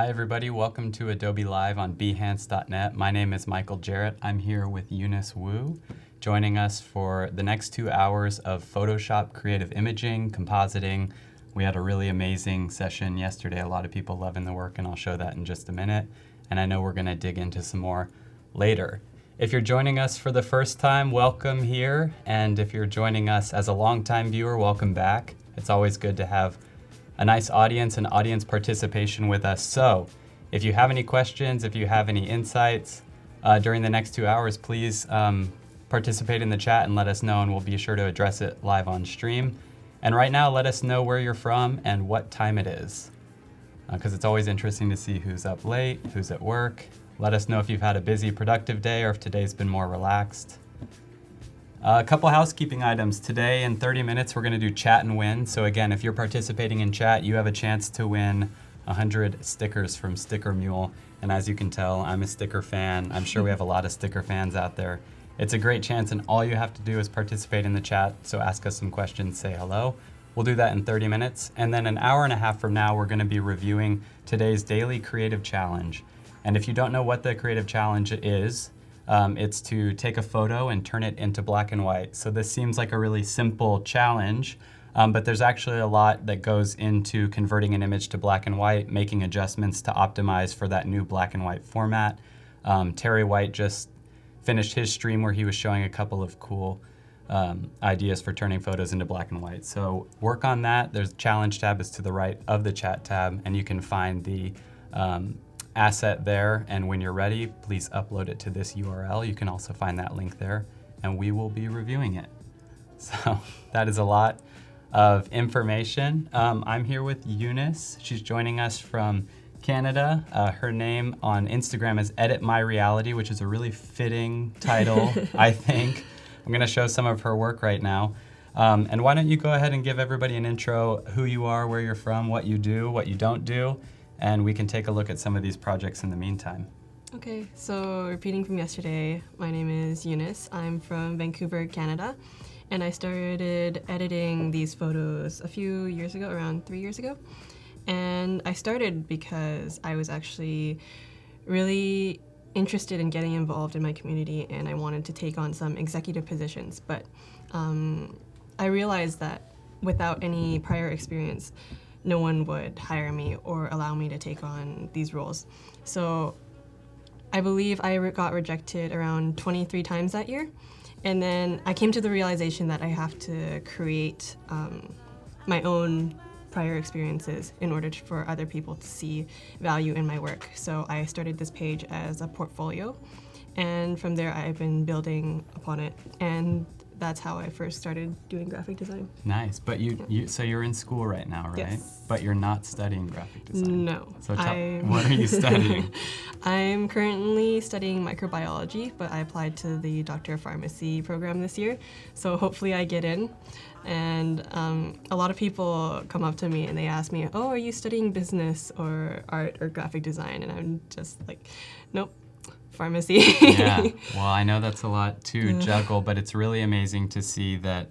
Hi everybody, welcome to Adobe Live on behance.net. My name is Michael Jarrett. I'm here with Eunice Wu, joining us for the next 2 hours of Photoshop creative imaging, compositing. We had a really amazing session yesterday, a lot of people loving the work, and I'll show that in just a minute. And I know we're gonna dig into some more later. If you're joining us for the first time, welcome here. And if you're joining us as a longtime viewer, welcome back. It's always good to have a nice audience and audience participation with us. So if you have any questions, if you have any insights during the next 2 hours, please participate in the chat and let us know, and we'll be sure to address it live on stream. And right now, let us know where you're from and what time it is, because it's always interesting to see who's up late, who's at work. Let us know if you've had a busy, productive day or if today's been more relaxed. A couple housekeeping items. Today in 30 minutes, we're going to do chat and win. So again, if you're participating in chat, you have a chance to win 100 stickers from Sticker Mule. And as you can tell, I'm a sticker fan. I'm sure we have a lot of sticker fans out there. It's a great chance, and all you have to do is participate in the chat. So ask us some questions, say hello. We'll do that in 30 minutes. And then an hour and a half from now, we're going to be reviewing today's daily creative challenge. And if you don't know what the creative challenge is, it's to take a photo and turn it into black and white. So this seems like a really simple challenge, but there's actually a lot that goes into converting an image to black and white, making adjustments to optimize for that new black and white format. Terry White just finished his stream where he was showing a couple of cool ideas for turning photos into black and white. So work on that. There's challenge tab is to the right of the chat tab, and you can find the asset there, and when you're ready, please upload it to this URL. You can also find that link there, and we will be reviewing it. So that is a lot of information. I'm here with Eunice. She's joining us from Canada. Her name on Instagram is Edit My Reality, which is a really fitting title, I think. I'm gonna show some of her work right now. And why don't you go ahead and give everybody an intro, who you are, where you're from, what you do, what you don't do, and we can take a look at some of these projects in the meantime. Okay, so repeating from yesterday, my name is Eunice. I'm from Vancouver, Canada, and I started editing these photos a few years ago, around 3 years ago. And I started because I was actually really interested in getting involved in my community, and I wanted to take on some executive positions. But I realized that without any prior experience, no one would hire me or allow me to take on these roles. So I believe I got rejected around 23 times that year. And then I came to the realization that I have to create my own prior experiences in order for other people to see value in my work. So I started this page as a portfolio, and from there I've been building upon it. And that's how I first started doing graphic design. Nice, but so you're in school right now, right? Yes. But you're not studying graphic design. No. So what are you studying? I'm currently studying microbiology, but I applied to the Doctor of Pharmacy program this year, so hopefully I get in. And a lot of people come up to me and they ask me, oh, are you studying business or art or graphic design? And I'm just like, nope. Pharmacy. Yeah, well, I know that's a lot to juggle, but it's really amazing to see that,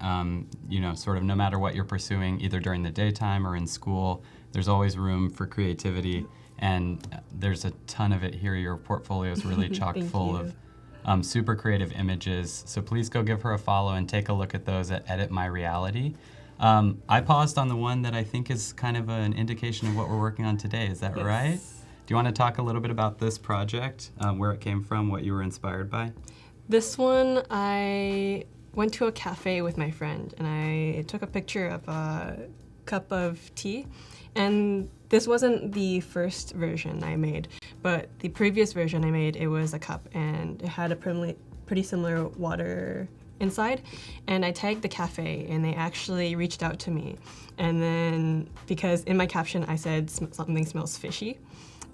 sort of no matter what you're pursuing, either during the daytime or in school, there's always room for creativity, and there's a ton of it here. Your portfolio is really chock full of super creative images, so please go give her a follow and take a look at those at Edit My Reality. I paused on the one that I think is kind of an indication of what we're working on today. Is that right? Do you want to talk a little bit about this project, where it came from, what you were inspired by? This one, I went to a cafe with my friend and I took a picture of a cup of tea. And this wasn't the first version I made, but the previous version I made, it was a cup and it had a pretty similar water inside. And I tagged the cafe and they actually reached out to me. And then, because in my caption I said something smells fishy.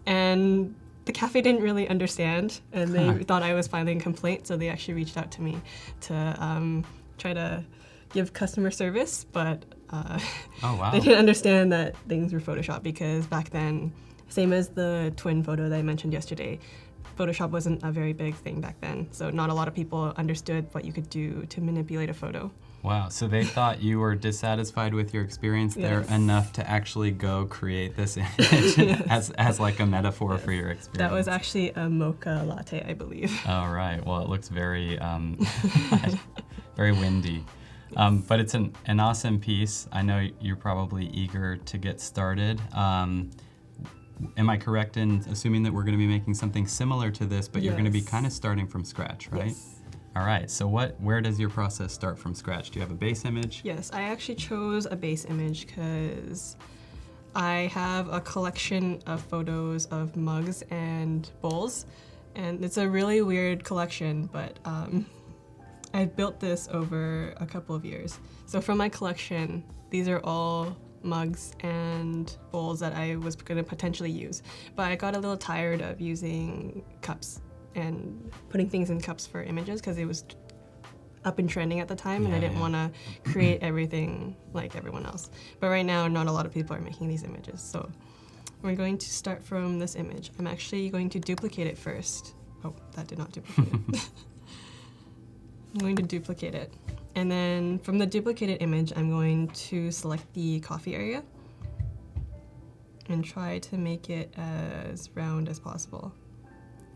And the cafe didn't really understand, and they thought I was filing a complaint, so they actually reached out to me to try to give customer service, but oh, wow. They didn't understand that things were Photoshopped, because back then, same as the twin photo that I mentioned yesterday, Photoshop wasn't a very big thing back then, so not a lot of people understood what you could do to manipulate a photo. Wow, so they thought you were dissatisfied with your experience there Yes. enough to actually go create this image as like a metaphor for your experience. That was actually a mocha latte, I believe. All right, well, it looks very, very windy. But it's an awesome piece. I know you're probably eager to get started. Am I correct in assuming that we're going to be making something similar to this, but you're going to be Yes. kind of starting from scratch, right? Yes. All right, so where does your process start from scratch? Do you have a base image? Yes, I actually chose a base image because I have a collection of photos of mugs and bowls, and it's a really weird collection, but I built this over a couple of years. So from my collection, these are all mugs and bowls that I was going to potentially use, but I got a little tired of using cups and putting things in cups for images because it was up and trending at the time, and I didn't want to create everything like everyone else. But right now, not a lot of people are making these images, so we're going to start from this image. I'm actually going to duplicate it first. Oh, that did not duplicate it. I'm going to duplicate it. And then from the duplicated image, I'm going to select the coffee area and try to make it as round as possible.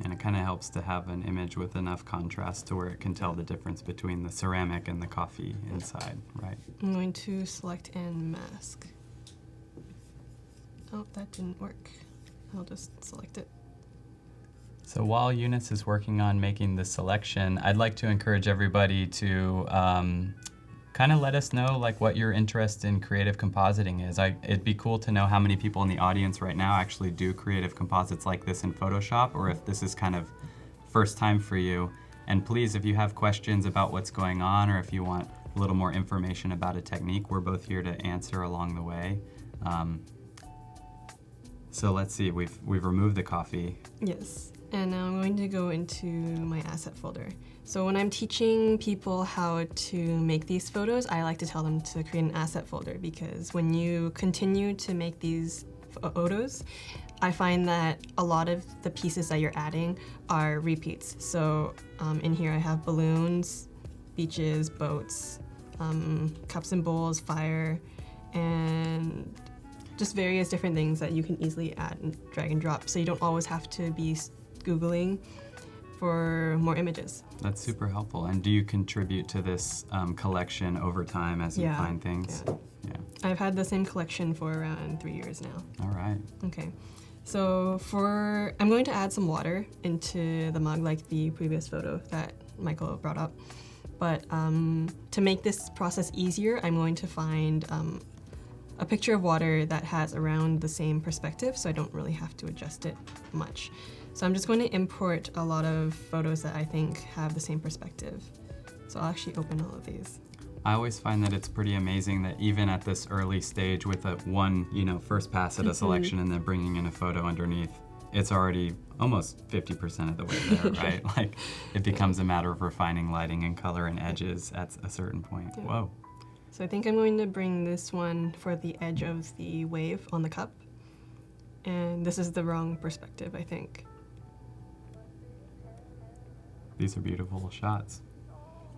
And it kind of helps to have an image with enough contrast to where it can tell the difference between the ceramic and the coffee inside, right? I'm going to select and mask. Oh, that didn't work. I'll just select it. So while Eunice is working on making the selection, I'd like to encourage everybody to kind of let us know like what your interest in creative compositing is. It'd be cool to know how many people in the audience right now actually do creative composites like this in Photoshop, or if this is kind of first time for you. And please, if you have questions about what's going on, or if you want a little more information about a technique, we're both here to answer along the way. So let's see, we've removed the coffee. Yes. And now I'm going to go into my asset folder. So when I'm teaching people how to make these photos, I like to tell them to create an asset folder, because when you continue to make these photos, I find that a lot of the pieces that you're adding are repeats. So in here I have balloons, beaches, boats, cups and bowls, fire, and just various different things that you can easily add and drag and drop. So you don't always have to be Googling for more images. That's super helpful. And do you contribute to this collection over time as you find things? Yeah. I've had the same collection for around 3 years now. All right. Okay. So I'm going to add some water into the mug like the previous photo that Michael brought up. But to make this process easier, I'm going to find a picture of water that has around the same perspective, so I don't really have to adjust it much. So I'm just going to import a lot of photos that I think have the same perspective. So I'll actually open all of these. I always find that it's pretty amazing that even at this early stage with a first pass at a selection and then bringing in a photo underneath, it's already almost 50% of the way there, right? Like it becomes a matter of refining lighting and color and edges at a certain point. Yeah. Whoa. So I think I'm going to bring this one for the edge of the wave on the cup. And this is the wrong perspective, I think. These are beautiful shots.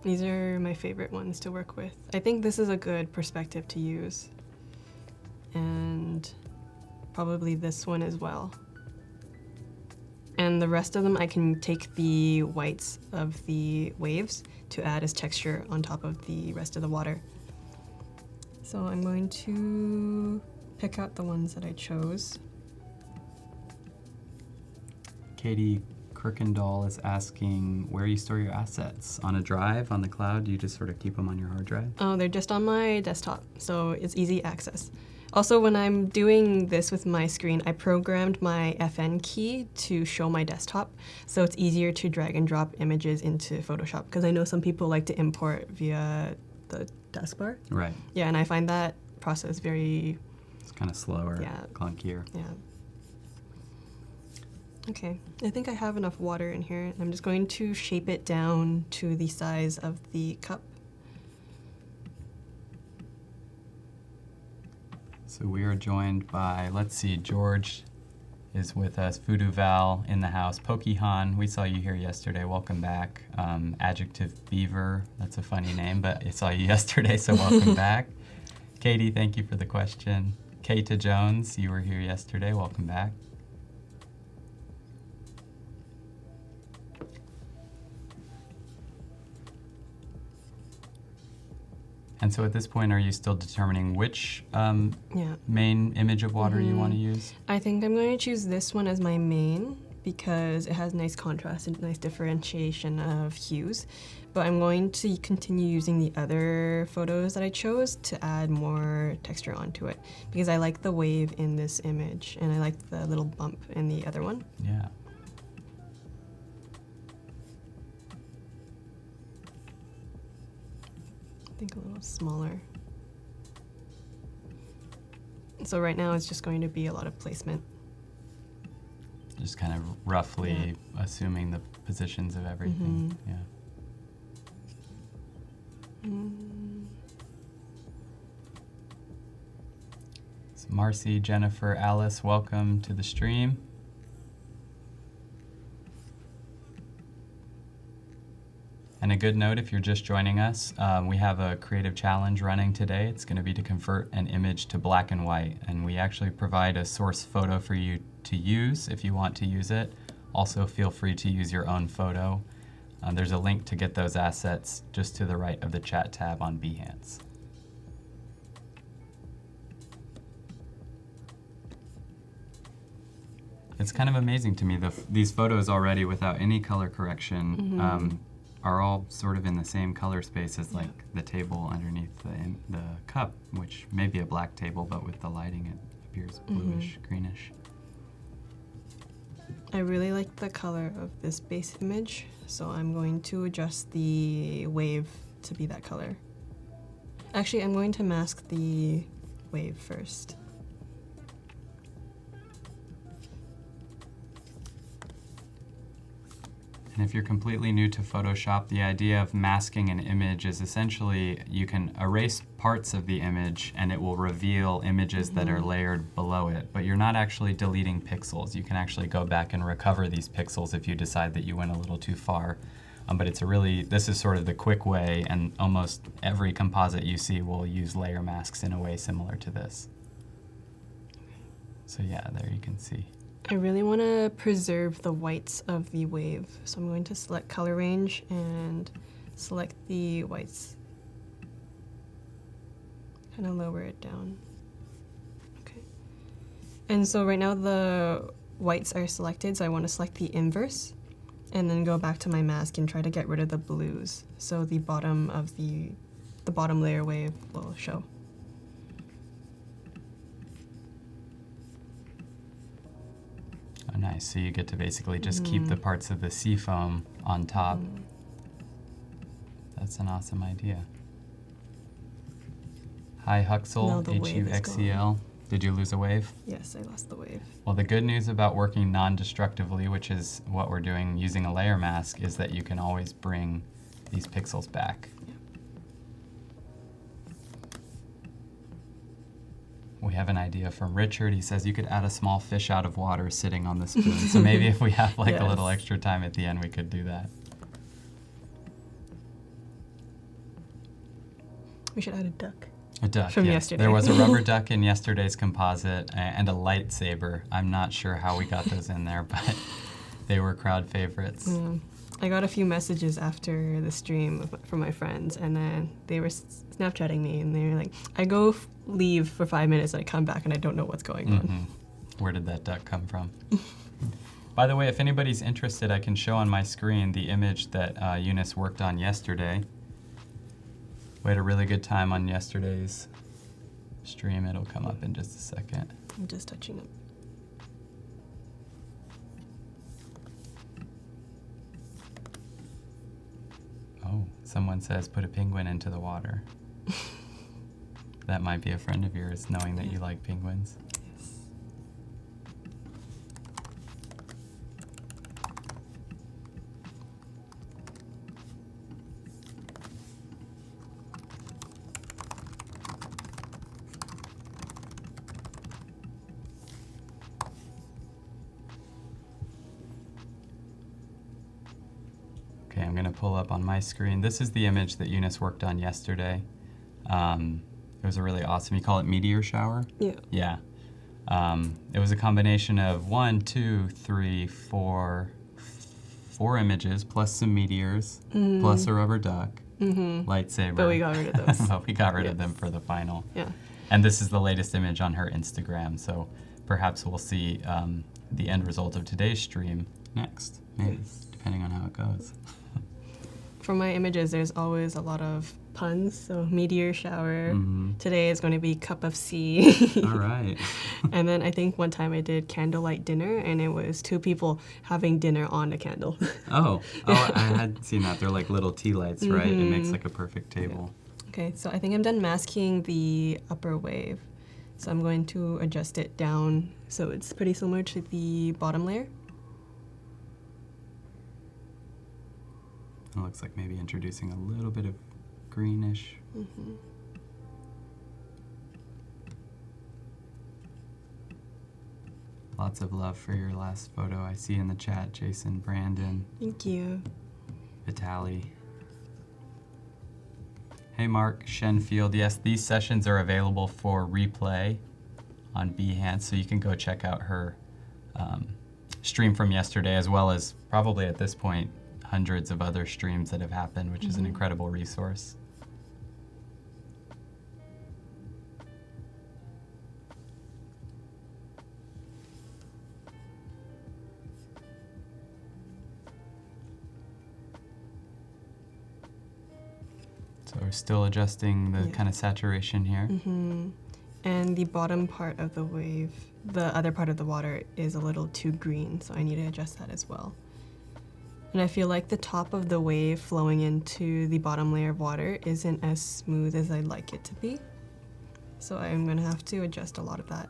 These are my favorite ones to work with. I think this is a good perspective to use. And probably this one as well. And the rest of them, I can take the whites of the waves to add as texture on top of the rest of the water. So I'm going to pick out the ones that I chose. Katie Kirkendall is asking where you store your assets. On a drive, on the cloud? Do you just sort of keep them on your hard drive? Oh, they're just on my desktop, so it's easy access. Also, when I'm doing this with my screen, I programmed my FN key to show my desktop, so it's easier to drag and drop images into Photoshop, because I know some people like to import via the taskbar. Right. Yeah, and I find that process very... It's kind of slower, clunkier. Yeah. Okay, I think I have enough water in here. I'm just going to shape it down to the size of the cup. So we are joined by, let's see, George is with us. Voodoo Val in the house. Pokehan, we saw you here yesterday. Welcome back. Adjective Beaver, that's a funny name, but I saw you yesterday, so welcome back. Katie, thank you for the question. Keita Jones, you were here yesterday. Welcome back. And so at this point, are you still determining which main image of water you want to use? I think I'm going to choose this one as my main because it has nice contrast and nice differentiation of hues. But I'm going to continue using the other photos that I chose to add more texture onto it because I like the wave in this image and I like the little bump in the other one. Yeah. I think a little smaller. So right now it's just going to be a lot of placement. Just kind of roughly assuming the positions of everything. Yeah. So Marcy, Jennifer, Alice, welcome to the stream. And a good note, if you're just joining us, we have a creative challenge running today. It's going to be to convert an image to black and white. And we actually provide a source photo for you to use if you want to use it. Also, feel free to use your own photo. There's a link to get those assets just to the right of the chat tab on Behance. It's kind of amazing to me, these photos already without any color correction are all sort of in the same color space as like the table underneath the cup, which may be a black table, but with the lighting it appears bluish, greenish. I really like the color of this base image, so I'm going to adjust the wave to be that color. Actually, I'm going to mask the wave first. And if you're completely new to Photoshop, the idea of masking an image is essentially you can erase parts of the image and it will reveal images that are layered below it, but you're not actually deleting pixels. You can actually go back and recover these pixels if you decide that you went a little too far. But this is sort of the quick way, and almost every composite you see will use layer masks in a way similar to this. So yeah, there you can see. I really want to preserve the whites of the wave, so I'm going to select color range and select the whites. Kind of lower it down. Okay. And so right now the whites are selected, so I want to select the inverse and then go back to my mask and try to get rid of the blues, so the bottom of the bottom layer wave will show. Oh, nice. So you get to basically just keep the parts of the sea foam on top. That's an awesome idea. Hi, Huxel, H-U-X-E-L. Did you lose a wave? Yes, I lost the wave. Well, the good news about working non-destructively, which is what we're doing using a layer mask, is that you can always bring these pixels back. We have an idea from Richard. He says you could add a small fish out of water sitting on the spoon. So maybe if we have like a little extra time at the end, we could do that. We should add a duck. A duck, from yes. yesterday. There was a rubber duck in yesterday's composite and a lightsaber. I'm not sure how we got those in there, but they were crowd favorites. I got a few messages after the stream from my friends, and then they were Snapchatting me, and they were like, I go leave for 5 minutes, and I come back, and I don't know what's going on. Where did that duck come from? By the way, if anybody's interested, I can show on my screen the image that Eunice worked on yesterday. We had a really good time on yesterday's stream. It'll come up in just a second. I'm just touching it. Oh, someone says put a penguin into the water. That might be a friend of yours, knowing that you like penguins. Yes. pull up on my screen. This is the image that Eunice worked on yesterday. It was a really awesome, you call it meteor shower? Yeah. Yeah. It was a combination of 4 images, plus some meteors, plus a rubber duck, lightsaber. But we got rid of those. But we got rid of them for the final. Yeah. And this is the latest image on her Instagram, so perhaps we'll see the end result of today's stream next, maybe, depending on how it goes. For my images, there's always a lot of puns. So meteor shower. Today is going to be cup of sea. All right. And then I think one time I did candlelight dinner, and it was 2 people having dinner on a candle. Oh, I had seen that. They're like little tea lights, right? It makes like a perfect table. Okay, so I think I'm done masking the upper wave. So I'm going to adjust it down so it's pretty similar to the bottom layer. It looks like maybe introducing a little bit of greenish. Lots of love for your last photo. I see in the chat, Jason, Brandon, Thank you. Vitaly. Hey Mark, Shenfield. Yes, these sessions are available for replay on Behance, so you can go check out her stream from yesterday, as well as probably at this point hundreds of other streams that have happened, which is an incredible resource. So we're still adjusting the kind of saturation here. And the bottom part of the wave, the other part of the water, is a little too green, so I need to adjust that as well. And I feel like the top of the wave flowing into the bottom layer of water isn't as smooth as I'd like it to be. So I'm gonna have to adjust a lot of that.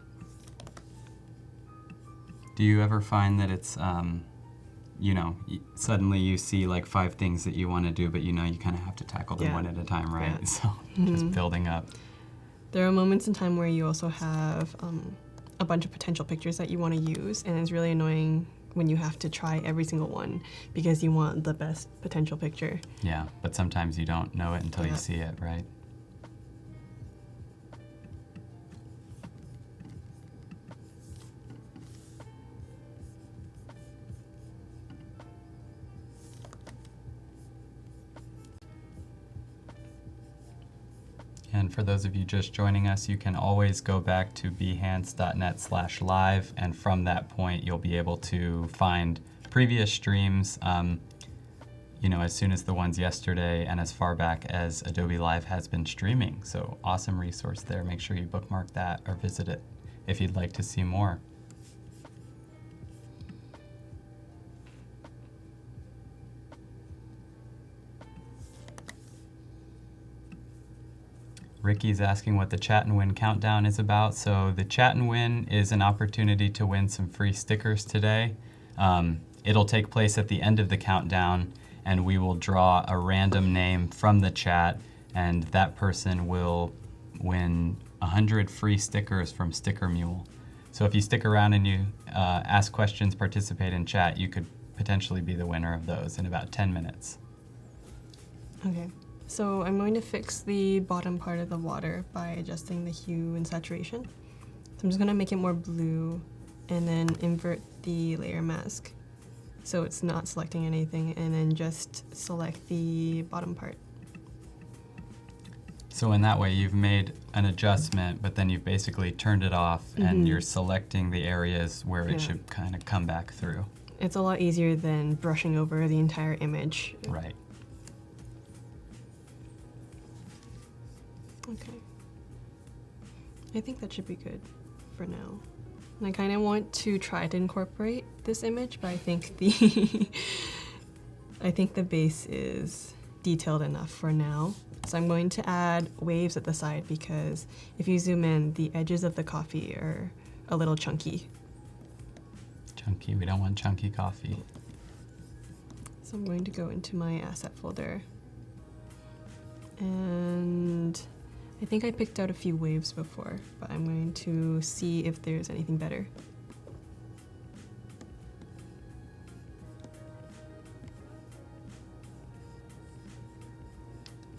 Do you ever find that it's, you know, suddenly you see like 5 things that you want to do, but you know you kind of have to tackle them one at a time, right? Yeah. So just building up. There are moments in time where you also have a bunch of potential pictures that you want to use, and it's really annoying when you have to try every single one because you want the best potential picture. Yeah, but sometimes you don't know it until you see it, right? And for those of you just joining us, you can always go back to behance.net/live, and from that point you'll be able to find previous streams, you know, as soon as the ones yesterday and as far back as Adobe Live has been streaming. So awesome resource there. Make sure you bookmark that or visit it if you'd like to see more. Ricky's asking what the Chat and Win countdown is about. So the Chat and Win is an opportunity to win some free stickers today. It'll take place at the end of the countdown, and we will draw a random name from the chat, and that person will win 100 free stickers from Sticker Mule. So if you stick around and you ask questions, participate in chat, you could potentially be the winner of those in about 10 minutes. Okay. So I'm going to fix the bottom part of the water by adjusting the hue and saturation. So I'm just going to make it more blue and then invert the layer mask so it's not selecting anything, and then just select the bottom part. So in that way you've made an adjustment, but then you've basically turned it off and you're selecting the areas where it should kind of come back through. It's a lot easier than brushing over the entire image. Right. Okay. I think that should be good for now. And I kind of want to try to incorporate this image, but I think the base is detailed enough for now. So I'm going to add waves at the side because if you zoom in, the edges of the coffee are a little chunky. Chunky, we don't want chunky coffee. So I'm going to go into my asset folder, and I think I picked out a few waves before, but I'm going to see if there's anything better.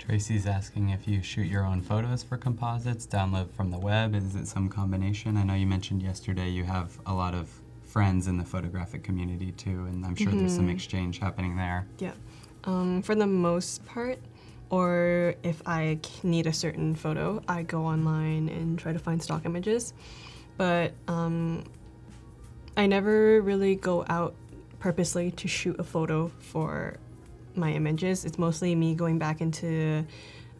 Tracy's asking if you shoot your own photos for composites, download from the web. Is it some combination? I know you mentioned yesterday you have a lot of friends in the photographic community too, and I'm sure there's some exchange happening there. Yeah. For the most part, or if I need a certain photo, I go online and try to find stock images. But I never really go out purposely to shoot a photo for my images. It's mostly me going back into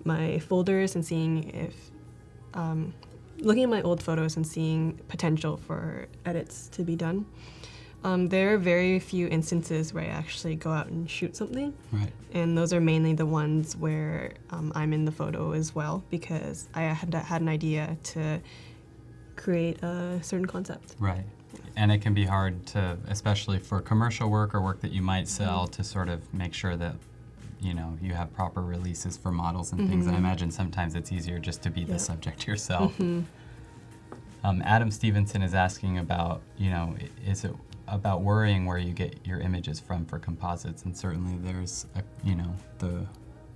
my folders and seeing if, looking at my old photos and seeing potential for edits to be done. There are very few instances where I actually go out and shoot something. Right. And those are mainly the ones where I'm in the photo as well, because I had an idea to create a certain concept. Right. And it can be hard to, especially for commercial work or work that you might sell, to sort of make sure that, you know, you have proper releases for models and things. I imagine sometimes it's easier just to be the subject yourself. Adam Stevenson is asking about, you know, is it about worrying where you get your images from for composites? And certainly there's, you know, the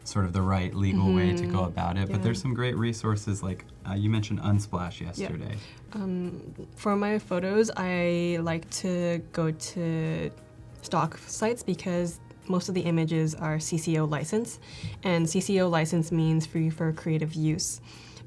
sort of the right legal way to go about it. But there's some great resources like you mentioned Unsplash yesterday. For my photos, I like to go to stock sites because most of the images are CCO license, and CCO license means free for creative use.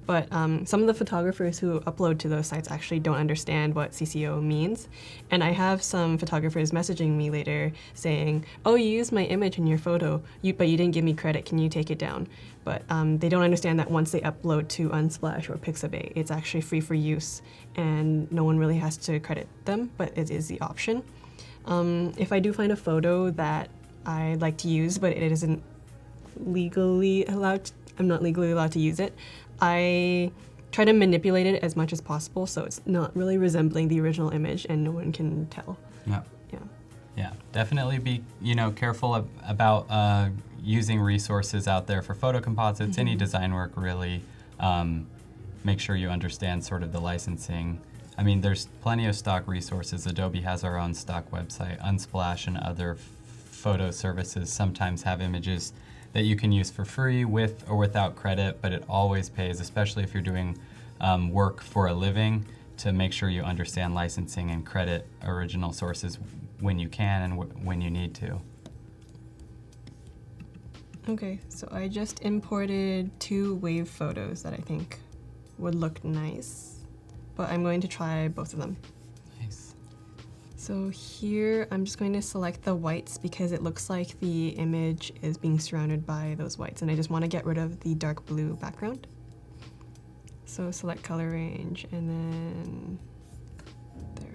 But some of the photographers who upload to those sites actually don't understand what CCO means. And I have some photographers messaging me later saying, oh, you used my image in your photo, but you didn't give me credit, can you take it down? But they don't understand that once they upload to Unsplash or Pixabay, it's actually free for use, and no one really has to credit them, but it is the option. If I do find a photo that I like to use, but it isn't legally allowed, I'm not legally allowed to use it, I try to manipulate it as much as possible so it's not really resembling the original image and no one can tell. Yeah, definitely be, you know, careful about using resources out there for photo composites, any design work really. Make sure you understand sort of the licensing. I mean, there's plenty of stock resources. Adobe has our own stock website. Unsplash and other photo services sometimes have images that you can use for free with or without credit, but it always pays, especially if you're doing work for a living, to make sure you understand licensing and credit original sources when you can and when you need to. Okay, so I just imported 2 wave photos that I think would look nice, but I'm going to try both of them. Nice. So here I'm just going to select the whites because it looks like the image is being surrounded by those whites, and I just want to get rid of the dark blue background. So select color range and then there.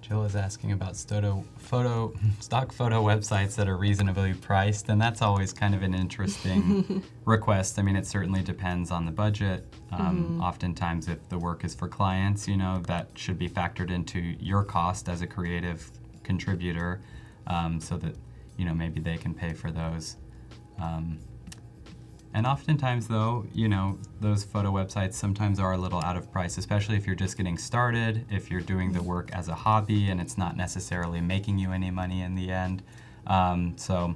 Jill is asking about stock photo websites that are reasonably priced, and that's always kind of an interesting request. I mean, it certainly depends on the budget. Oftentimes, if the work is for clients, you know, that should be factored into your cost as a creative contributor, so that, you know, maybe they can pay for those. And oftentimes, though, you know, those photo websites sometimes are a little out of price, especially if you're just getting started, if you're doing the work as a hobby and it's not necessarily making you any money in the end. So,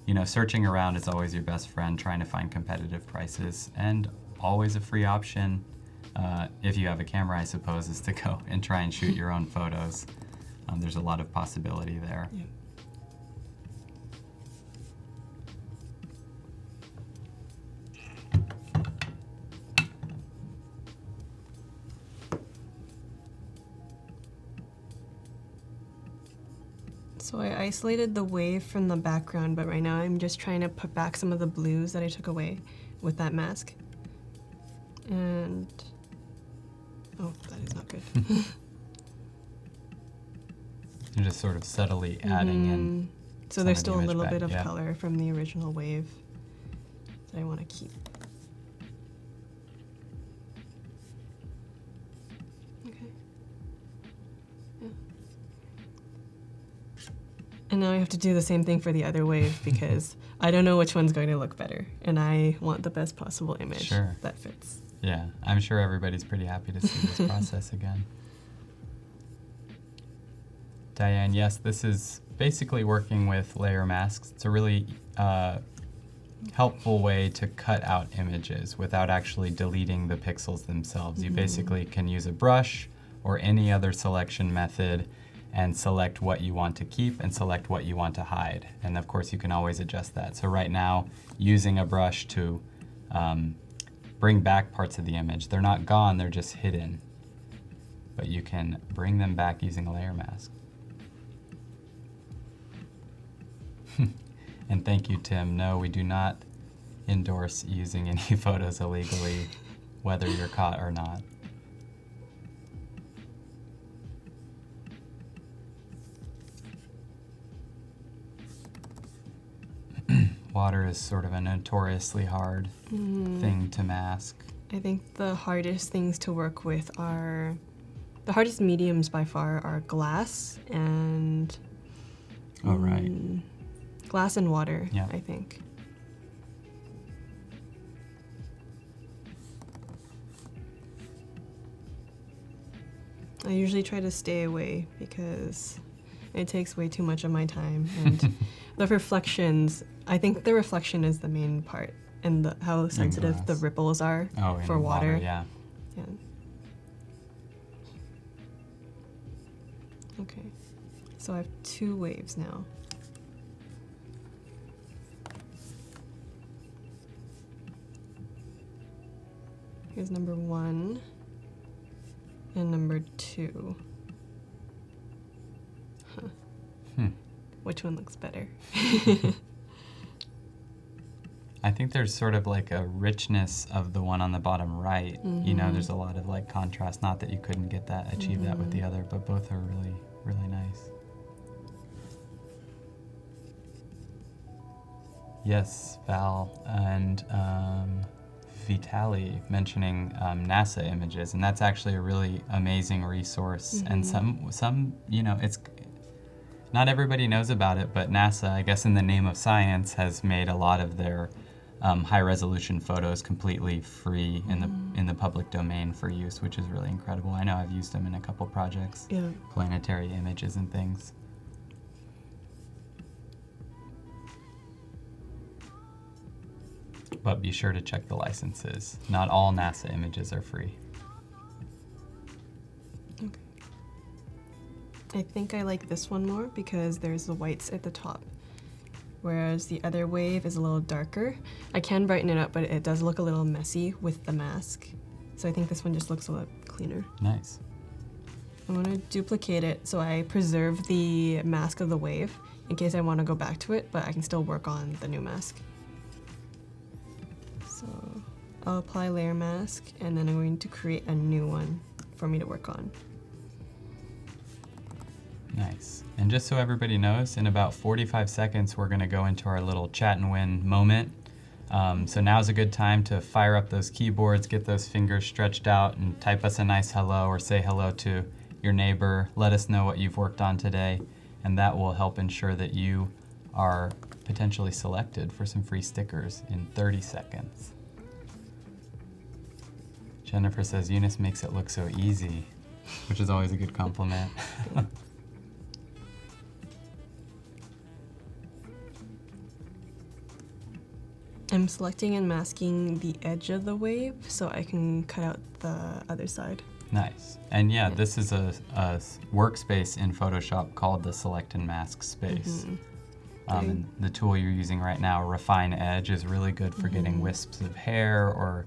you know, searching around is always your best friend, trying to find competitive prices, and always a free option, if you have a camera, I suppose, is to go and try and shoot your own photos. There's a lot of possibility there. Yeah. So I isolated the wave from the background, but right now I'm just trying to put back some of the blues that I took away with that mask. And, oh, that is not good. You're just sort of subtly adding in. So there's still a little bit of color from the original wave that I want to keep. And now I have to do the same thing for the other wave because I don't know which one's going to look better, and I want the best possible image that fits. Yeah, I'm sure everybody's pretty happy to see this process again. Diane, yes, this is basically working with layer masks. It's a really helpful way to cut out images without actually deleting the pixels themselves. You basically can use a brush or any other selection method and select what you want to keep and select what you want to hide. And of course you can always adjust that. So right now, using a brush to bring back parts of the image. They're not gone, they're just hidden. But you can bring them back using a layer mask. And thank you, Tim. No, we do not endorse using any photos illegally, whether you're caught or not. Water is sort of a notoriously hard thing to mask. I think the hardest things to work with are, the hardest mediums by far are glass and... Oh, right. Glass and water, Yeah. I think. I usually try to stay away because it takes way too much of my time. And the reflections, I think the reflection is the main part, and how sensitive the glass. ripples are for in water. Yeah. Yeah. Okay, so I have 2 waves now. Here's number 1 and number 2. Huh. Which one looks better? I think there's sort of like a richness of the one on the bottom right. You know, there's a lot of like contrast. Not that you couldn't get that, achieve that with the other, but both are really, really nice. Yes, Val and Vitali mentioning NASA images, and that's actually a really amazing resource. And some, you know, it's not everybody knows about it, but NASA, I guess in the name of science, has made a lot of their high-resolution photos completely free in the public domain for use, which is really incredible. I know I've used them in a couple projects, planetary images and things. But be sure to check the licenses. Not all NASA images are free. Okay. I think I like this one more because there's the whites at the top, whereas the other wave is a little darker. I can brighten it up, but it does look a little messy with the mask. So I think this one just looks a lot cleaner. Nice. I want to duplicate it so I preserve the mask of the wave in case I want to go back to it, but I can still work on the new mask. So I'll apply layer mask, and then I'm going to create a new one for me to work on. Nice. And just so everybody knows, in about 45 seconds, we're going to go into our little chat and win moment. So now's a good time to fire up those keyboards, get those fingers stretched out, and type us a nice hello or say hello to your neighbor. Let us know what you've worked on today, and that will help ensure that you are potentially selected for some free stickers in 30 seconds. Jennifer says Eunice makes it look so easy, which is always a good compliment. I'm selecting and masking the edge of the wave so I can cut out the other side. Nice. And yeah, this is a workspace in Photoshop called the Select and Mask space. And the tool you're using right now, Refine Edge, is really good for getting wisps of hair or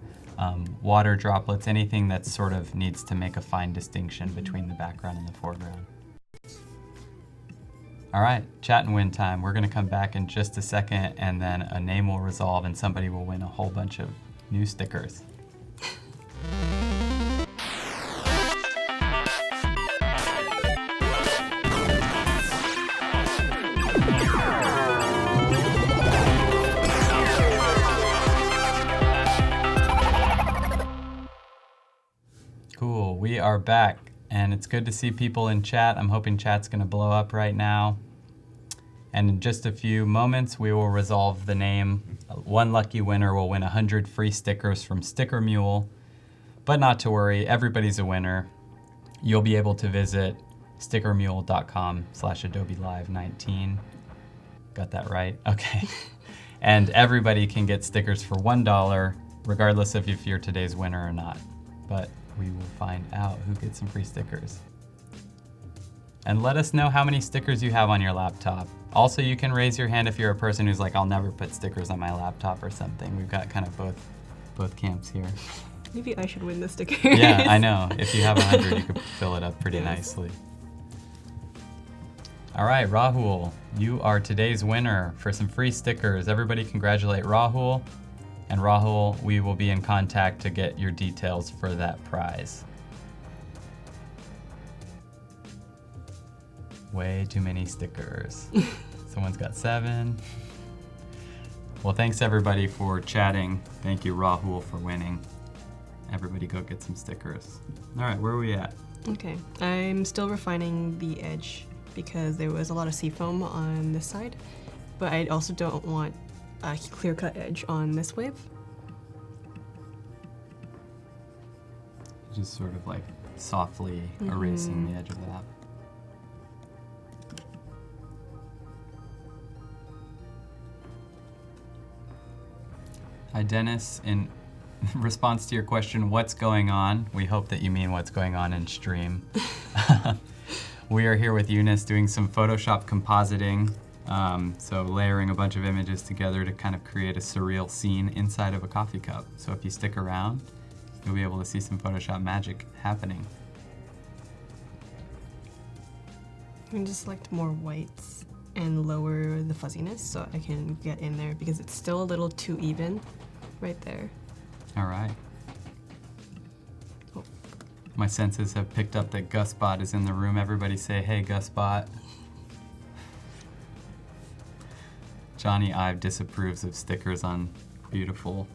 water droplets, anything that sort of needs to make a fine distinction between the background and the foreground. All right, chat and win time. We're going to come back in just a second, and then a name will resolve and somebody will win a whole bunch of new stickers. Cool, we are back, and it's good to see people in chat. I'm hoping chat's going to blow up right now. And in just a few moments, we will resolve the name. One lucky winner will win 100 free stickers from Sticker Mule. But not to worry, everybody's a winner. You'll be able to visit stickermule.com/Adobe Live 19. Got that right? Okay. And everybody can get stickers for $1, regardless of if you're today's winner or not. But we will find out who gets some free stickers. And let us know how many stickers you have on your laptop. Also, you can raise your hand if you're a person who's like, I'll never put stickers on my laptop or something. We've got kind of both camps here. Maybe I should win the stickers. Yeah, I know. If you have 100, you could fill it up pretty nicely. All right, Rahul, you are today's winner for some free stickers. Everybody congratulate Rahul. And Rahul, we will be in contact to get your details for that prize. Way too many stickers. Someone's got 7. Well, thanks everybody for chatting. Thank you, Rahul, for winning. Everybody go get some stickers. All right, where are we at? Okay, I'm still refining the edge because there was a lot of seafoam on this side, but I also don't want a clear-cut edge on this wave. Just sort of like softly erasing the edge of that. Hi, Dennis. In response to your question, what's going on? We hope that you mean what's going on in stream. We are here with Eunice doing some Photoshop compositing. So layering a bunch of images together to kind of create a surreal scene inside of a coffee cup. So if you stick around, you'll be able to see some Photoshop magic happening. I just select more whites and lower the fuzziness so I can get in there because it's still a little too even right there. All right. Oh. My senses have picked up that GusBot is in the room. Everybody say, hey, GusBot. Johnny Ive disapproves of stickers on beautiful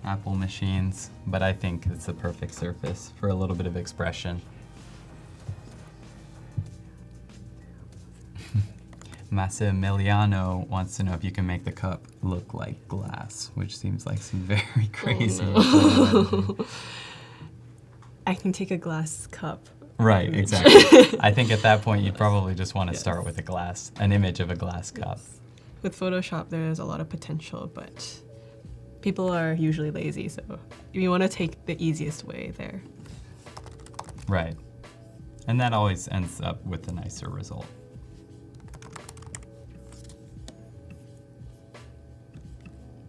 Apple machines, but I think it's the perfect surface for a little bit of expression. Massimiliano wants to know if you can make the cup look like glass, which seems like some very crazy. Oh, no. I can take a glass cup. Right, exactly. I think at that point you'd probably just want to start with an image of a glass cup. Yes. With Photoshop, there's a lot of potential, but people are usually lazy, so you want to take the easiest way there. Right. And that always ends up with a nicer result.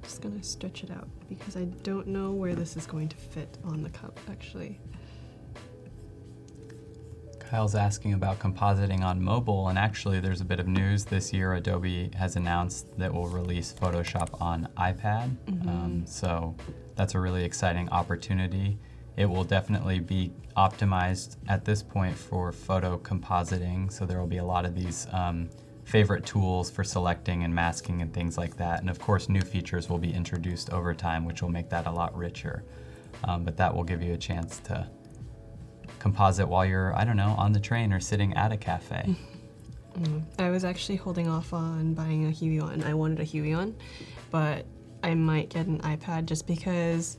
Just gonna stretch it out because I don't know where this is going to fit on the cup, actually. Kyle's asking about compositing on mobile, and actually there's a bit of news this year. Adobe has announced that we'll release Photoshop on iPad, so that's a really exciting opportunity. It will definitely be optimized at this point for photo compositing, so there will be a lot of these favorite tools for selecting and masking and things like that, and of course new features will be introduced over time which will make that a lot richer, but that will give you a chance to composite while you're, I don't know, on the train or sitting at a cafe. I was actually holding off on buying a Huion. I wanted a Huion, but I might get an iPad just because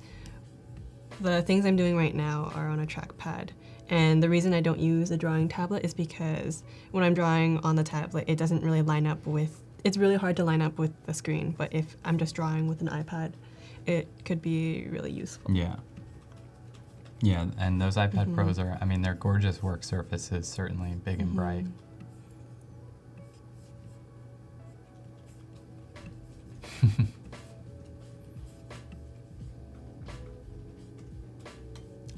the things I'm doing right now are on a trackpad. And the reason I don't use a drawing tablet is because when I'm drawing on the tablet, it doesn't really line up with, it's really hard to line up with the screen. But if I'm just drawing with an iPad, it could be really useful. Yeah. Yeah, and those iPad Pros are, I mean, they're gorgeous work surfaces, certainly big and bright.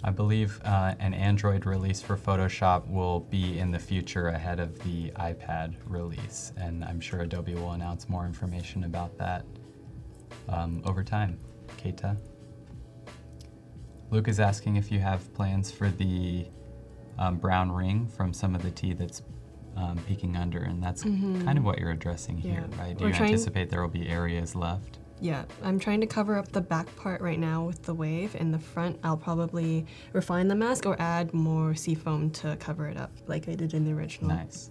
I believe an Android release for Photoshop will be in the future ahead of the iPad release, and I'm sure Adobe will announce more information about that over time. Keita? Luke is asking if you have plans for the brown ring from some of the tea that's peeking under, and that's kind of what you're addressing here, right? Do you anticipate there will be areas left? Yeah, I'm trying to cover up the back part right now with the wave. In the front, I'll probably refine the mask or add more seafoam to cover it up like I did in the original. Nice.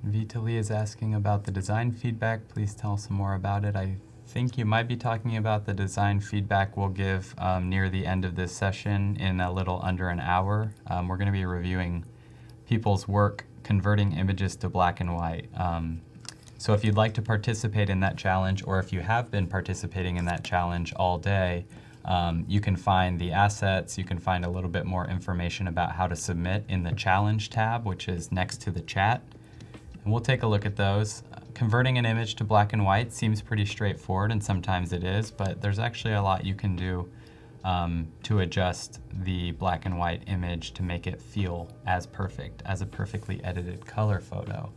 Vitali is asking about the design feedback. Please tell some more about it. I think you might be talking about the design feedback we'll give near the end of this session in a little under an hour. We're going to be reviewing people's work converting images to black and white. So if you'd like to participate in that challenge, or if you have been participating in that challenge all day, you can find the assets, you can find a little bit more information about how to submit in the challenge tab, which is next to the chat. And we'll take a look at those. Converting an image to black and white seems pretty straightforward, and sometimes it is, but there's actually a lot you can do to adjust the black and white image to make it feel as perfect as a perfectly edited color photo.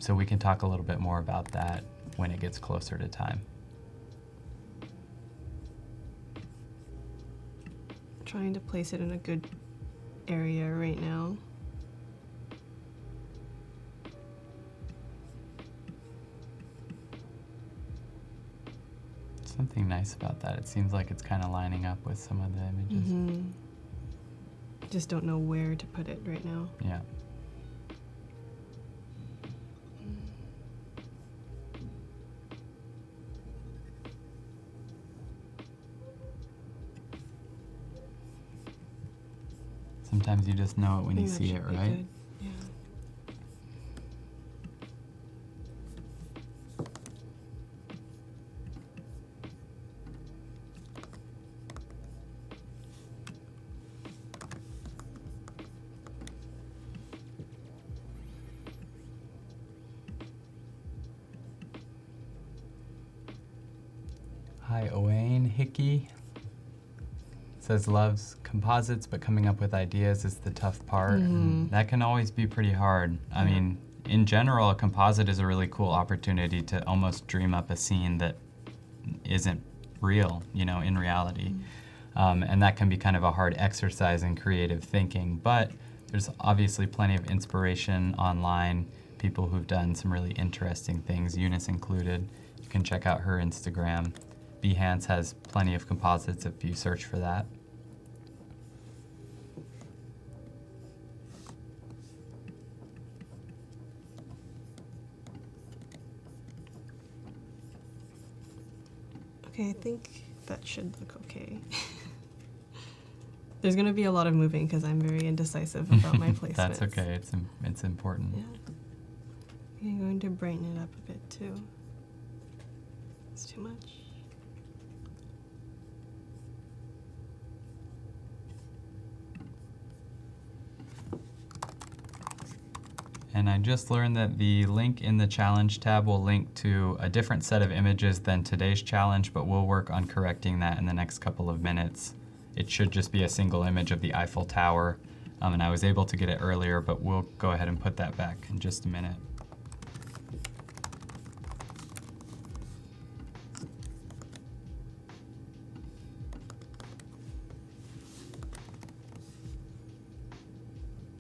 So we can talk a little bit more about that when it gets closer to time. Trying to place it in a good area right now. Something nice about that. It seems like it's kind of lining up with some of the images. Mm-hmm. Just don't know where to put it right now. Yeah. Sometimes you just know it when you see it, right? Good. Yeah. Hi, Owain Hickey. Says loves composites, but coming up with ideas is the tough part. And that can always be pretty hard. I mean, in general, a composite is a really cool opportunity to almost dream up a scene that isn't real, you know, in reality. And that can be kind of a hard exercise in creative thinking, but there's obviously plenty of inspiration online, people who've done some really interesting things, Eunice included. You can check out her Instagram. Behance has plenty of composites if you search for that. Okay, I think that should look okay. There's gonna be a lot of moving because I'm very indecisive about my placements. That's okay, it's important. Yeah. I'm going to brighten it up a bit too. It's too much. And I just learned that the link in the challenge tab will link to a different set of images than today's challenge, but we'll work on correcting that in the next couple of minutes. It should just be a single image of the Eiffel Tower, and I was able to get it earlier, but we'll go ahead and put that back in just a minute.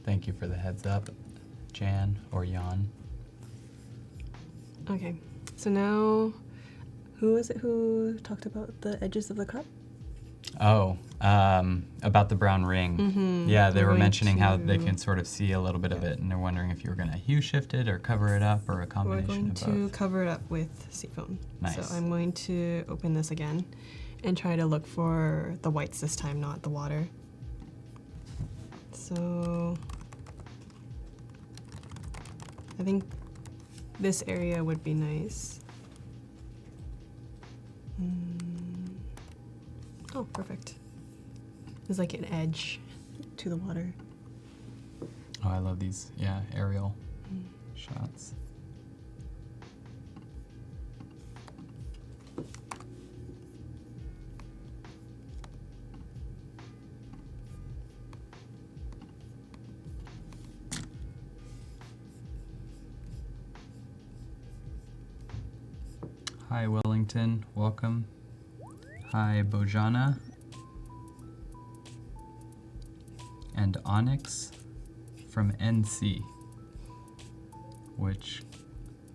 Thank you for the heads up, Jan or Jan. Okay, so now, who was it who talked about the edges of the cup? Oh, about the brown ring. Yeah, they were mentioning how they can sort of see a little bit of it, and they're wondering if you were going to hue shift it or cover it up or a combination of both. We're going to cover it up with Seafoam. Nice. So I'm going to open this again and try to look for the whites this time, not the water. So I think this area would be nice. Oh, perfect. There's like an edge to the water. Oh, I love these, yeah, aerial shots. Hi, Wellington, welcome. Hi, Bojana. And Onyx from NC, which,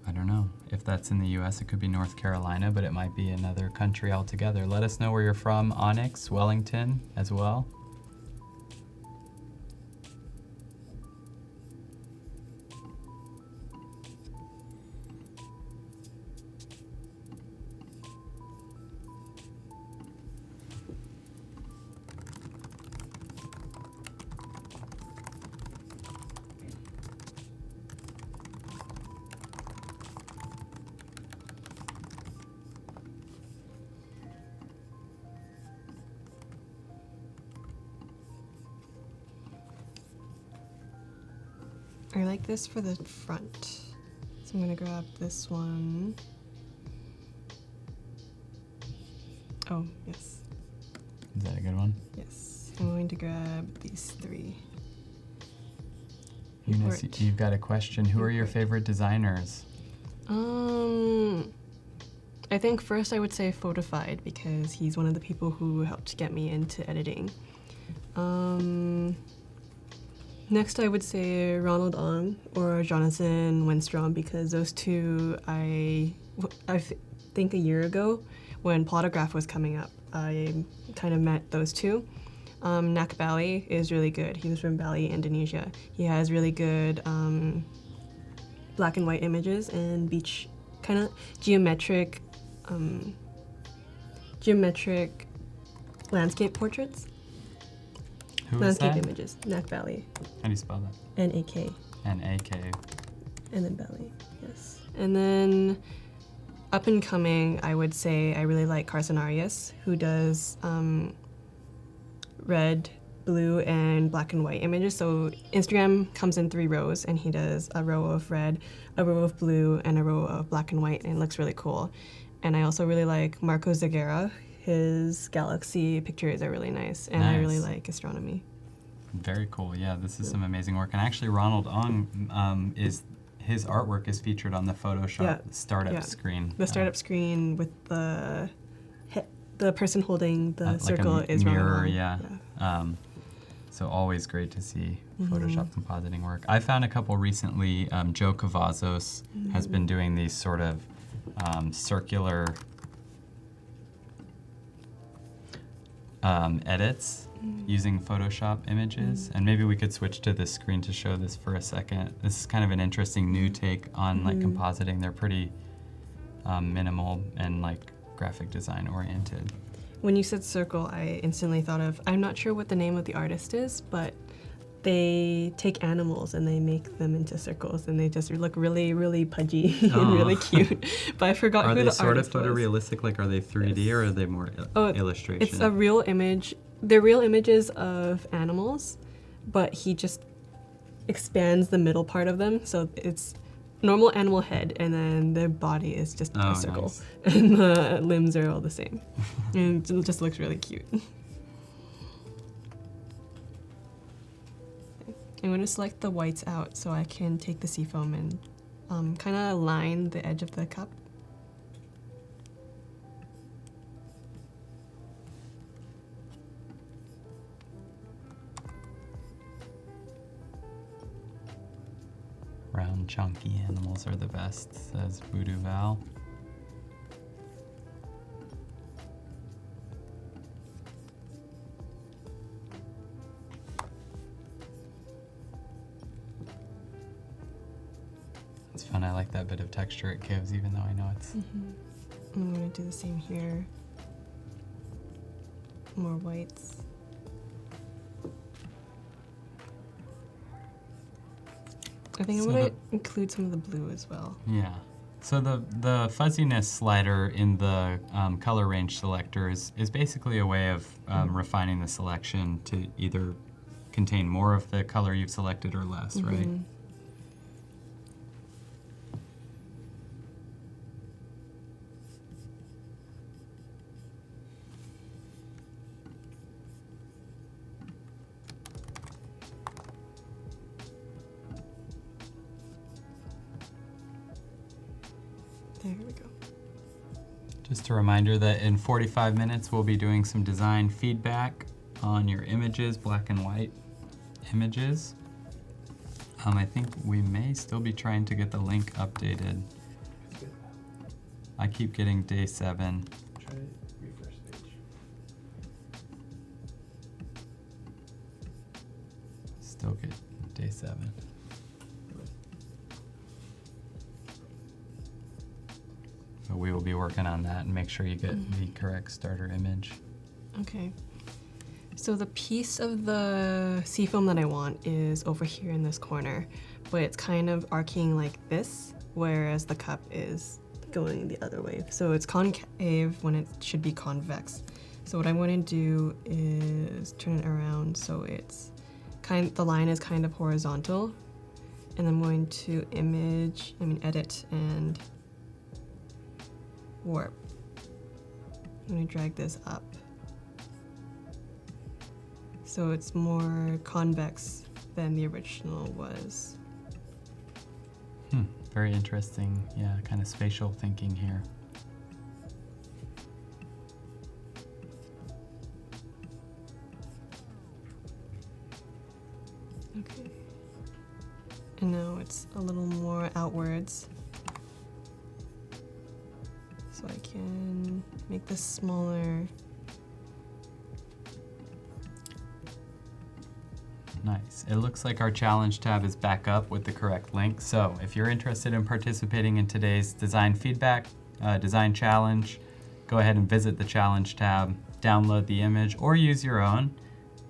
I don't know, if that's in the US, it could be North Carolina, but it might be another country altogether. Let us know where you're from, Onyx, Wellington as well. I like this for the front. So I'm gonna grab this one. Oh, yes. Is that a good one? Yes. I'm going to grab these 3. Eunice, Import. you've got a question. Who are your Import. favorite designers? I think first I would say Photified because he's one of the people who helped get me into editing. Next I would say Ronald Ong or Jonathan Wenstrom because those two I think a year ago when Plotograph was coming up, I kind of met those two. Nak Bali is really good. He was from Bali, Indonesia. He has really good black and white images and beach kind of geometric landscape portraits. Who is Landscape that? images. Nak Bali. How do you spell that? N-A-K. N-A-K. And then Bali, yes. And then up and coming, I would say I really like Carson Arias, who does red, blue, and black and white images. So Instagram comes in 3 rows, and he does a row of red, a row of blue, and a row of black and white, and it looks really cool. And I also really like Marco Zagara. His galaxy pictures are really nice, and I really Nice. like astronomy. Very cool. Yeah, this is some amazing work. And actually, Ronald Ong his artwork is featured on the Photoshop Yeah, startup yeah. screen. The startup screen with the person holding the Like circle a is mirror, Ronald Ong. yeah. So always great to see Photoshop compositing work. I found a couple recently. Joe Cavazos has been doing these sort of circular edits using Photoshop images. And maybe we could switch to this screen to show this for a second. This is kind of an interesting new take on like compositing. They're pretty minimal and like graphic design oriented. When you said circle, I instantly thought of, I'm not sure what the name of the artist is, but they take animals and they make them into circles and they just look really, really pudgy and really cute. But I forgot Are who they the sort of artist was. photorealistic? Like, are they 3D or are they more illustration? It's a real image. They're real images of animals, but he just expands the middle part of them. So it's normal animal head, and then their body is just Oh, a circle. nice. And the limbs are all the same. And it just looks really cute. I'm going to select the whites out so I can take the seafoam and kind of line the edge of the cup. Round, chunky animals are the best, says Voodoo Val. It's fun. I like that bit of texture it gives, even though I know it's... I'm going to do the same here. More whites. I think I'm So going to include some of the blue as well. Yeah. So the fuzziness slider in the color range selector is basically a way of refining the selection to either contain more of the color you've selected or less, right? There we go. Just a reminder that in 45 minutes we'll be doing some design feedback on your images, black and white images. I think we may still be trying to get the link updated. I keep getting day 7. Try refresh page. Still get day 7. But we will be working on that and make sure you get the correct starter image. Okay. So the piece of the seafoam that I want is over here in this corner, but it's kind of arcing like this, whereas the cup is going the other way. So it's concave when it should be convex. So what I'm going to do is turn it around so it's the line is kind of horizontal, And I'm going to edit and warp. I'm going to drag this up so it's more convex than the original was. Very interesting, yeah, kind of spatial thinking here. Okay. And now it's a little more outwards. So I can make this smaller. Nice. It looks like our challenge tab is back up with the correct link. So if you're interested in participating in today's design feedback, design challenge, go ahead and visit the challenge tab, download the image, or use your own.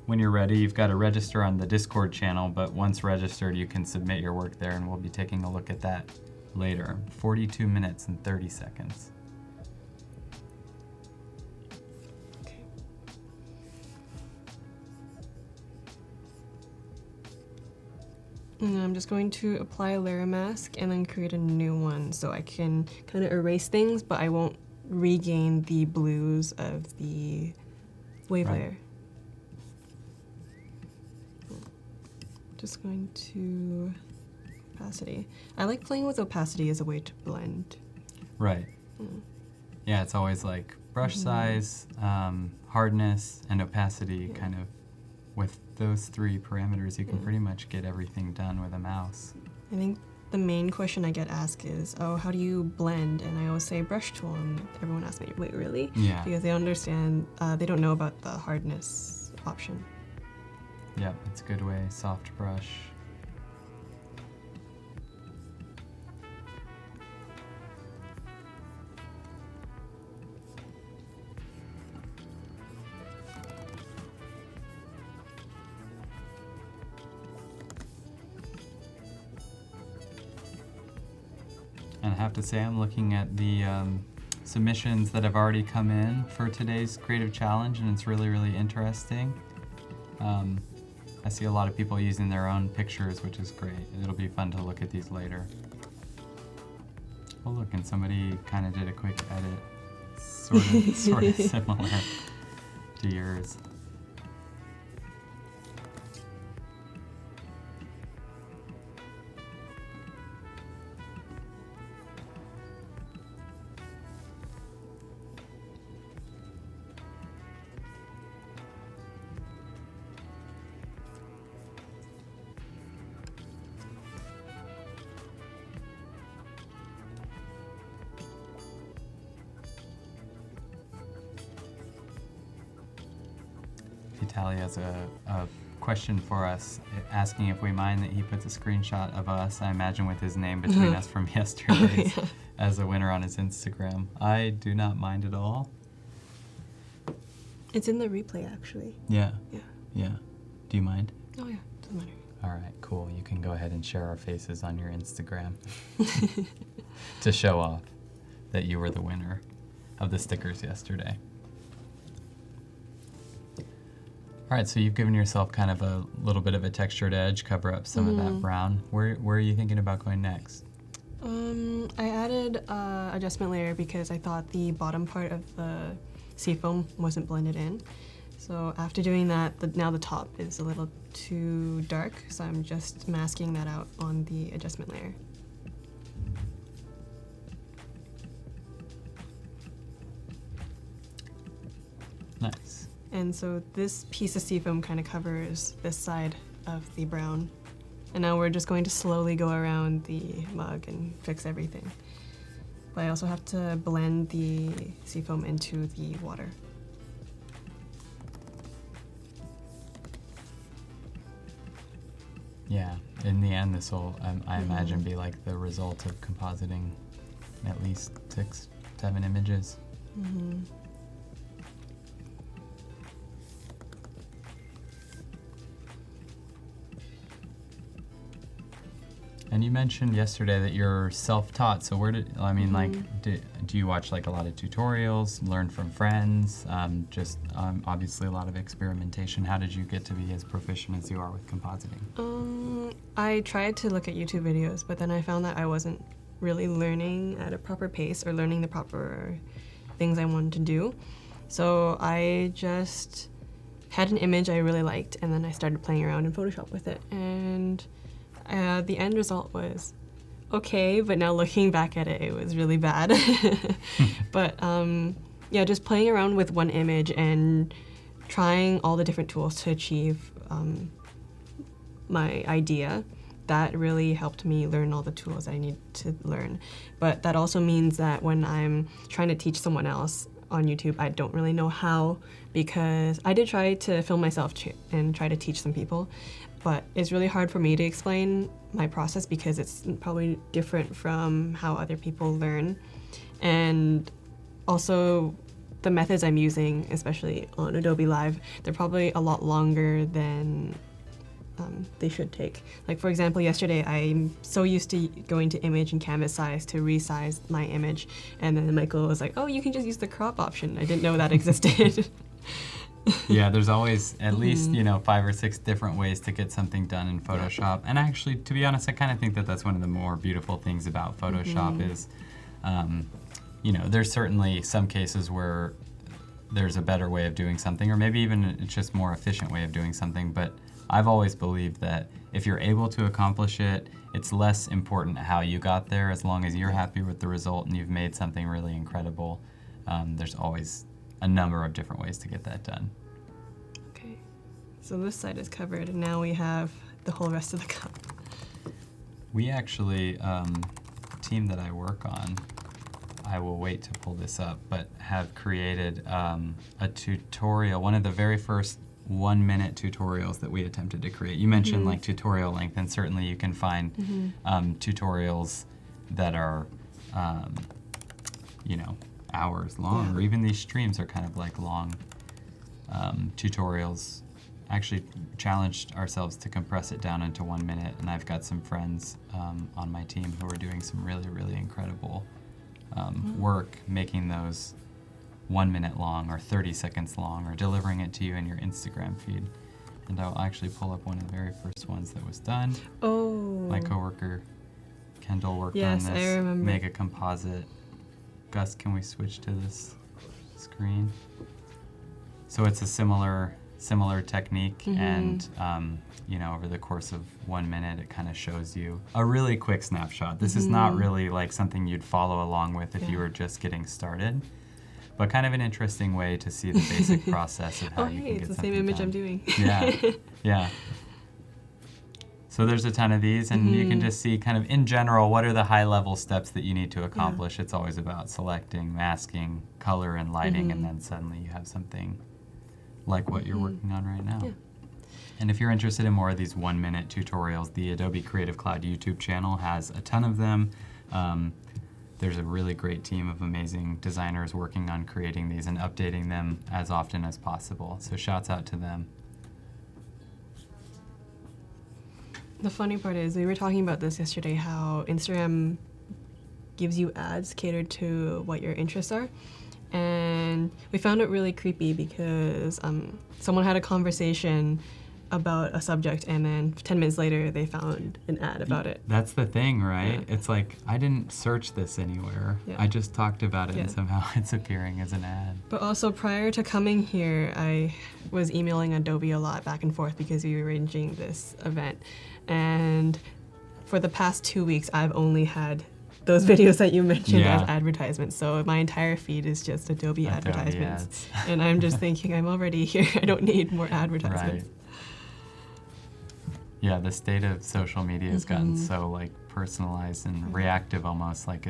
When you're ready, you've got to register on the Discord channel, but once registered, you can submit your work there, and we'll be taking a look at that later. 42 minutes and 30 seconds. Okay. And I'm just going to apply a layer mask and then create a new one so I can kind of erase things, but I won't regain the blues of the wave Right. layer. Just going to opacity. I like playing with opacity as a way to blend. Right. Mm. Yeah, it's always like brush size, hardness, and opacity. Yeah. Kind of with those three parameters, you can Yeah. pretty much get everything done with a mouse. I think the main question I get asked is, oh, how do you blend? And I always say brush tool, and everyone asks me, wait, really? Yeah. Because they don't understand, they don't know about the hardness option. Yep, it's a good way. Soft brush. And I have to say, I'm looking at the submissions that have already come in for today's creative challenge, and it's really, really interesting. I see a lot of people using their own pictures, which is great. It'll be fun to look at these later. Oh look, and somebody kind of did a quick edit, sort of similar to yours. Vitaly has a question for us, asking if we mind that he puts a screenshot of us, I imagine with his name between us from yesterday, Yeah. as a winner on his Instagram. I do not mind at all. It's in the replay, actually. Yeah. Yeah. Yeah. Do you mind? Oh, yeah. Doesn't matter. All right, cool. You can go ahead and share our faces on your Instagram to show off that you were the winner of the stickers yesterday. All right, so you've given yourself kind of a little bit of a textured edge, cover up some of that brown. Where are you thinking about going next? I added adjustment layer because I thought the bottom part of the seafoam wasn't blended in. So after doing that, now the top is a little too dark, so I'm just masking that out on the adjustment layer. Nice. And so this piece of seafoam kind of covers this side of the brown. And now we're just going to slowly go around the mug and fix everything. But I also have to blend the seafoam into the water. Yeah, in the end, this will, I imagine, be like the result of compositing at least 6, 7 images. And you mentioned yesterday that you're self-taught. So do you watch like a lot of tutorials, learn from friends, obviously a lot of experimentation? How did you get to be as proficient as you are with compositing? I tried to look at YouTube videos, but then I found that I wasn't really learning at a proper pace or learning the proper things I wanted to do. So I just had an image I really liked, and then I started playing around in Photoshop with it. And the end result was okay, but now looking back at it, it was really bad. But just playing around with one image and trying all the different tools to achieve my idea, that really helped me learn all the tools I need to learn. But that also means that when I'm trying to teach someone else on YouTube, I don't really know how, because I did try to film myself and try to teach some people, but it's really hard for me to explain my process because it's probably different from how other people learn. And also the methods I'm using, especially on Adobe Live, they're probably a lot longer than they should take. Like for example, yesterday I'm so used to going to image and canvas size to resize my image, and then Michael was like, oh, you can just use the crop option. I didn't know that existed. Yeah, there's always at least 5 or 6 different ways to get something done in Photoshop. And actually, to be honest, I kind of think that that's one of the more beautiful things about Photoshop is, there's certainly some cases where there's a better way of doing something, or maybe even it's just more efficient way of doing something. But I've always believed that if you're able to accomplish it, it's less important how you got there, as long as you're happy with the result and you've made something really incredible. There's always a number of different ways to get that done. Okay, so this side is covered, and now we have the whole rest of the cup. We actually, team that I work on, I will wait to pull this up, but have created a tutorial, one of the very first 1-minute tutorials that we attempted to create. You mentioned like tutorial length, and certainly you can find tutorials that are, hours long, or even these streams are kind of like long tutorials. Actually challenged ourselves to compress it down into 1 minute, and I've got some friends on my team who are doing some really, really incredible work making those 1 minute long or 30 seconds long, or delivering it to you in your Instagram feed. And I'll actually pull up one of the very first ones that was done. Oh. My coworker Kendall worked on Yes, this I remember. mega composite. Gus, can we switch to this screen? So it's a similar technique, and over the course of 1 minute, it kind of shows you a really quick snapshot. This is not really like something you'd follow along with if you were just getting started, but kind of an interesting way to see the basic process of how you can get it's the something same image done. I'm doing. Yeah. So there's a ton of these, and you can just see kind of in general what are the high-level steps that you need to accomplish. It's always about selecting, masking, color, and lighting, and then suddenly you have something like what you're working on right now. Yeah. And if you're interested in more of these 1-minute tutorials, the Adobe Creative Cloud YouTube channel has a ton of them. There's a really great team of amazing designers working on creating these and updating them as often as possible. So shouts out to them. The funny part is, we were talking about this yesterday, how Instagram gives you ads catered to what your interests are. And we found it really creepy because someone had a conversation about a subject, and then 10 minutes later they found an ad about it. That's the thing, right? Yeah. It's like, I didn't search this anywhere. Yeah. I just talked about it and somehow it's appearing as an ad. But also, prior to coming here, I was emailing Adobe a lot back and forth because we were arranging this event. And for the past 2 weeks, I've only had those videos that you mentioned as advertisements. So my entire feed is just Adobe advertisements. Ads. And I'm just thinking, I'm already here. I don't need more advertisements. Right. Yeah, the state of social media has gotten so like personalized and reactive almost. Like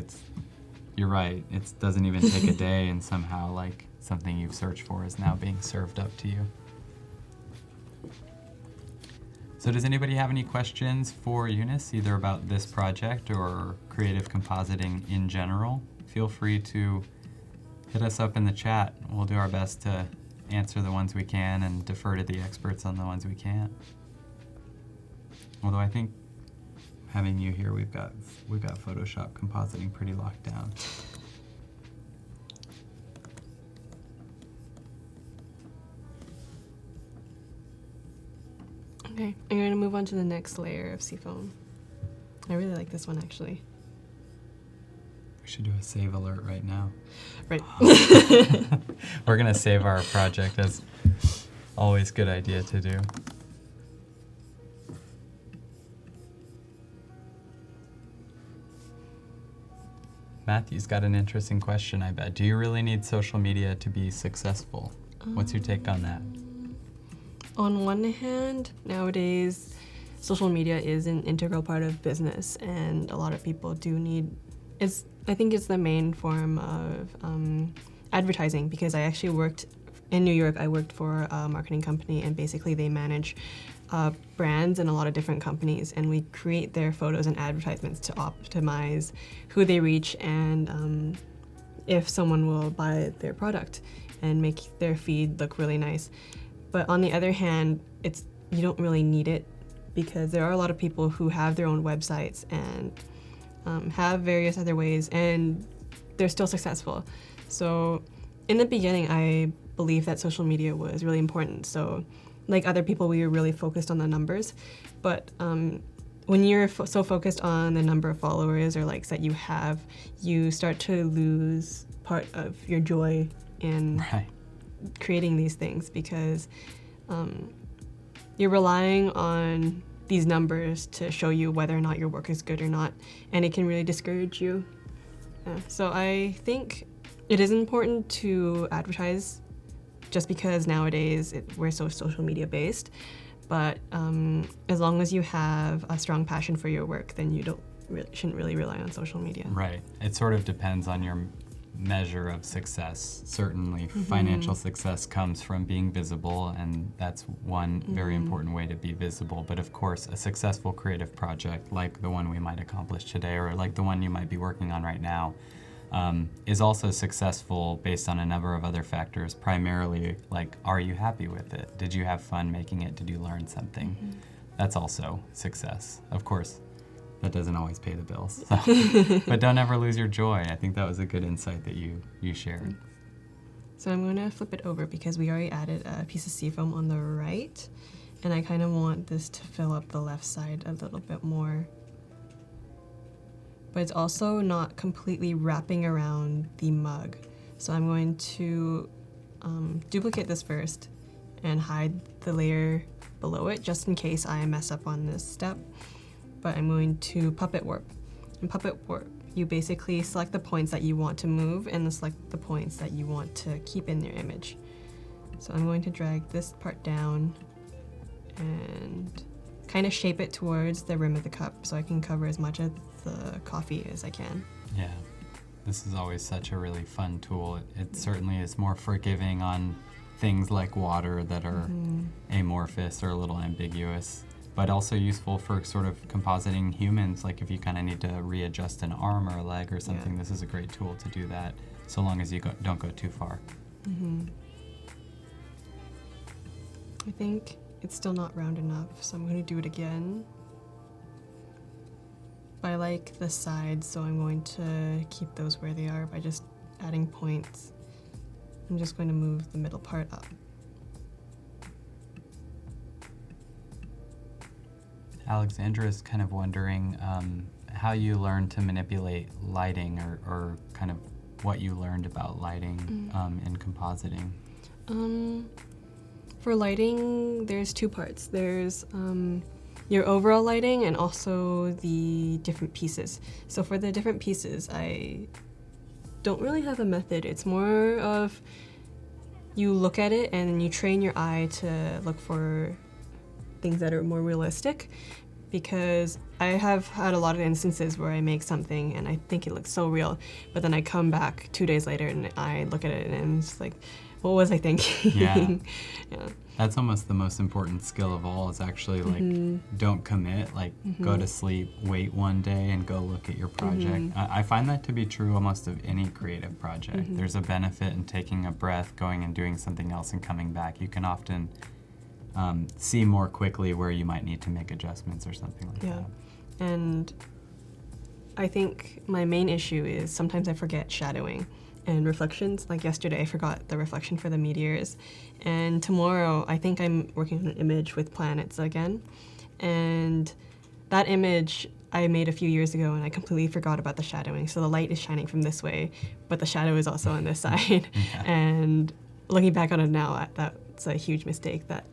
you're right, it doesn't even take a day, and somehow like something you've searched for is now being served up to you. So does anybody have any questions for Eunice, either about this project or creative compositing in general? Feel free to hit us up in the chat. We'll do our best to answer the ones we can and defer to the experts on the ones we can't. Although I think having you here, we've got Photoshop compositing pretty locked down. Okay, I'm going to move on to the next layer of seafoam. I really like this one, actually. We should do a save alert right now. Right. We're going to save our project. That's always a good idea to do. Matthew's got an interesting question, I bet. Do you really need social media to be successful? What's your take on that? On one hand, nowadays, social media is an integral part of business, and a lot of people do need. I think it's the main form of advertising, because I actually worked in New York. I worked for a marketing company, and basically they manage brands and a lot of different companies, and we create their photos and advertisements to optimize who they reach and if someone will buy their product and make their feed look really nice. But on the other hand, you don't really need it, because there are a lot of people who have their own websites and have various other ways, and they're still successful. So in the beginning, I believed that social media was really important. So like other people, we were really focused on the numbers. But when you're so focused on the number of followers or likes that you have, you start to lose part of your joy in creating these things, because you're relying on these numbers to show you whether or not your work is good or not, and it can really discourage you. So I think it is important to advertise, just because nowadays we're so social media based, but as long as you have a strong passion for your work, then you shouldn't really rely on social media. Right. It sort of depends on your measure of success. Certainly financial success comes from being visible, and that's one very important way to be visible. But of course, a successful creative project like the one we might accomplish today, or like the one you might be working on right now, is also successful based on a number of other factors, primarily like, are you happy with it? Did you have fun making it? Did you learn something? That's also success. Of course, that doesn't always pay the bills. So. But don't ever lose your joy. I think that was a good insight that you shared. So I'm going to flip it over, because we already added a piece of seafoam on the right, and I kind of want this to fill up the left side a little bit more. But it's also not completely wrapping around the mug. So I'm going to duplicate this first and hide the layer below it, just in case I mess up on this step. But I'm going to puppet warp. In puppet warp, you basically select the points that you want to move and select the points that you want to keep in your image. So I'm going to drag this part down and kind of shape it towards the rim of the cup, so I can cover as much of the coffee as I can. Yeah, this is always such a really fun tool. It certainly is more forgiving on things like water that are amorphous or a little ambiguous, but also useful for sort of compositing humans. Like if you kind of need to readjust an arm or a leg or something, this is a great tool to do that, so long as you don't go too far. I think it's still not round enough, so I'm going to do it again. But I like the sides, so I'm going to keep those where they are by just adding points. I'm just going to move the middle part up. Alexandra is kind of wondering how you learned to manipulate lighting, or kind of what you learned about lighting in compositing. For lighting, there's two parts. There's your overall lighting and also the different pieces. So for the different pieces, I don't really have a method. It's more of you look at it and you train your eye to look for things that are more realistic, because I have had a lot of instances where I make something and I think it looks so real, but then I come back 2 days later and I look at it and it's like, what was I thinking? Yeah. That's almost the most important skill of all, is actually like, don't commit, like go to sleep, wait one day and go look at your project. I find that to be true almost of any creative project. There's a benefit in taking a breath, going and doing something else and coming back. You can often see more quickly where you might need to make adjustments or something like that. And I think my main issue is sometimes I forget shadowing and reflections. Like yesterday, I forgot the reflection for the meteors. And tomorrow, I think I'm working on an image with planets again. And that image I made a few years ago, and I completely forgot about the shadowing. So the light is shining from this way, but the shadow is also on this side. Yeah. And looking back on it now, that's a huge mistake that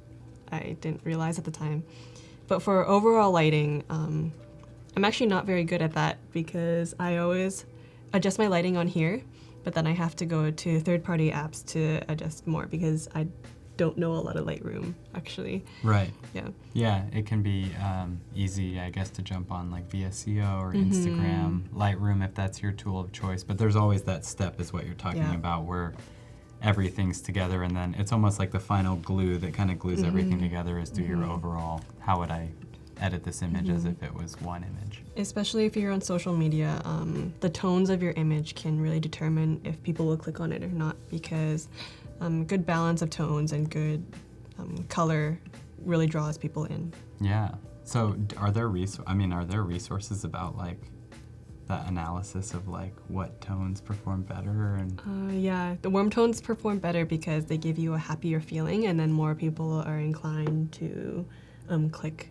I didn't realize at the time. But for overall lighting, I'm actually not very good at that because I always adjust my lighting on here, but then I have to go to third-party apps to adjust more because I don't know a lot of Lightroom, actually. Right. Yeah. Yeah, it can be easy, I guess, to jump on like VSCO or Instagram, Lightroom if that's your tool of choice. But there's always that step, is what you're talking Yeah. about, where everything's together, and then it's almost like the final glue that kind of glues everything together is through your overall, how would I edit this image as if it was one image. Especially if you're on social media, the tones of your image can really determine if people will click on it or not, because good balance of tones and good color really draws people in. Yeah. So are there resources about like that analysis of like what tones perform better? And Yeah, the warm tones perform better because they give you a happier feeling, and then more people are inclined to click.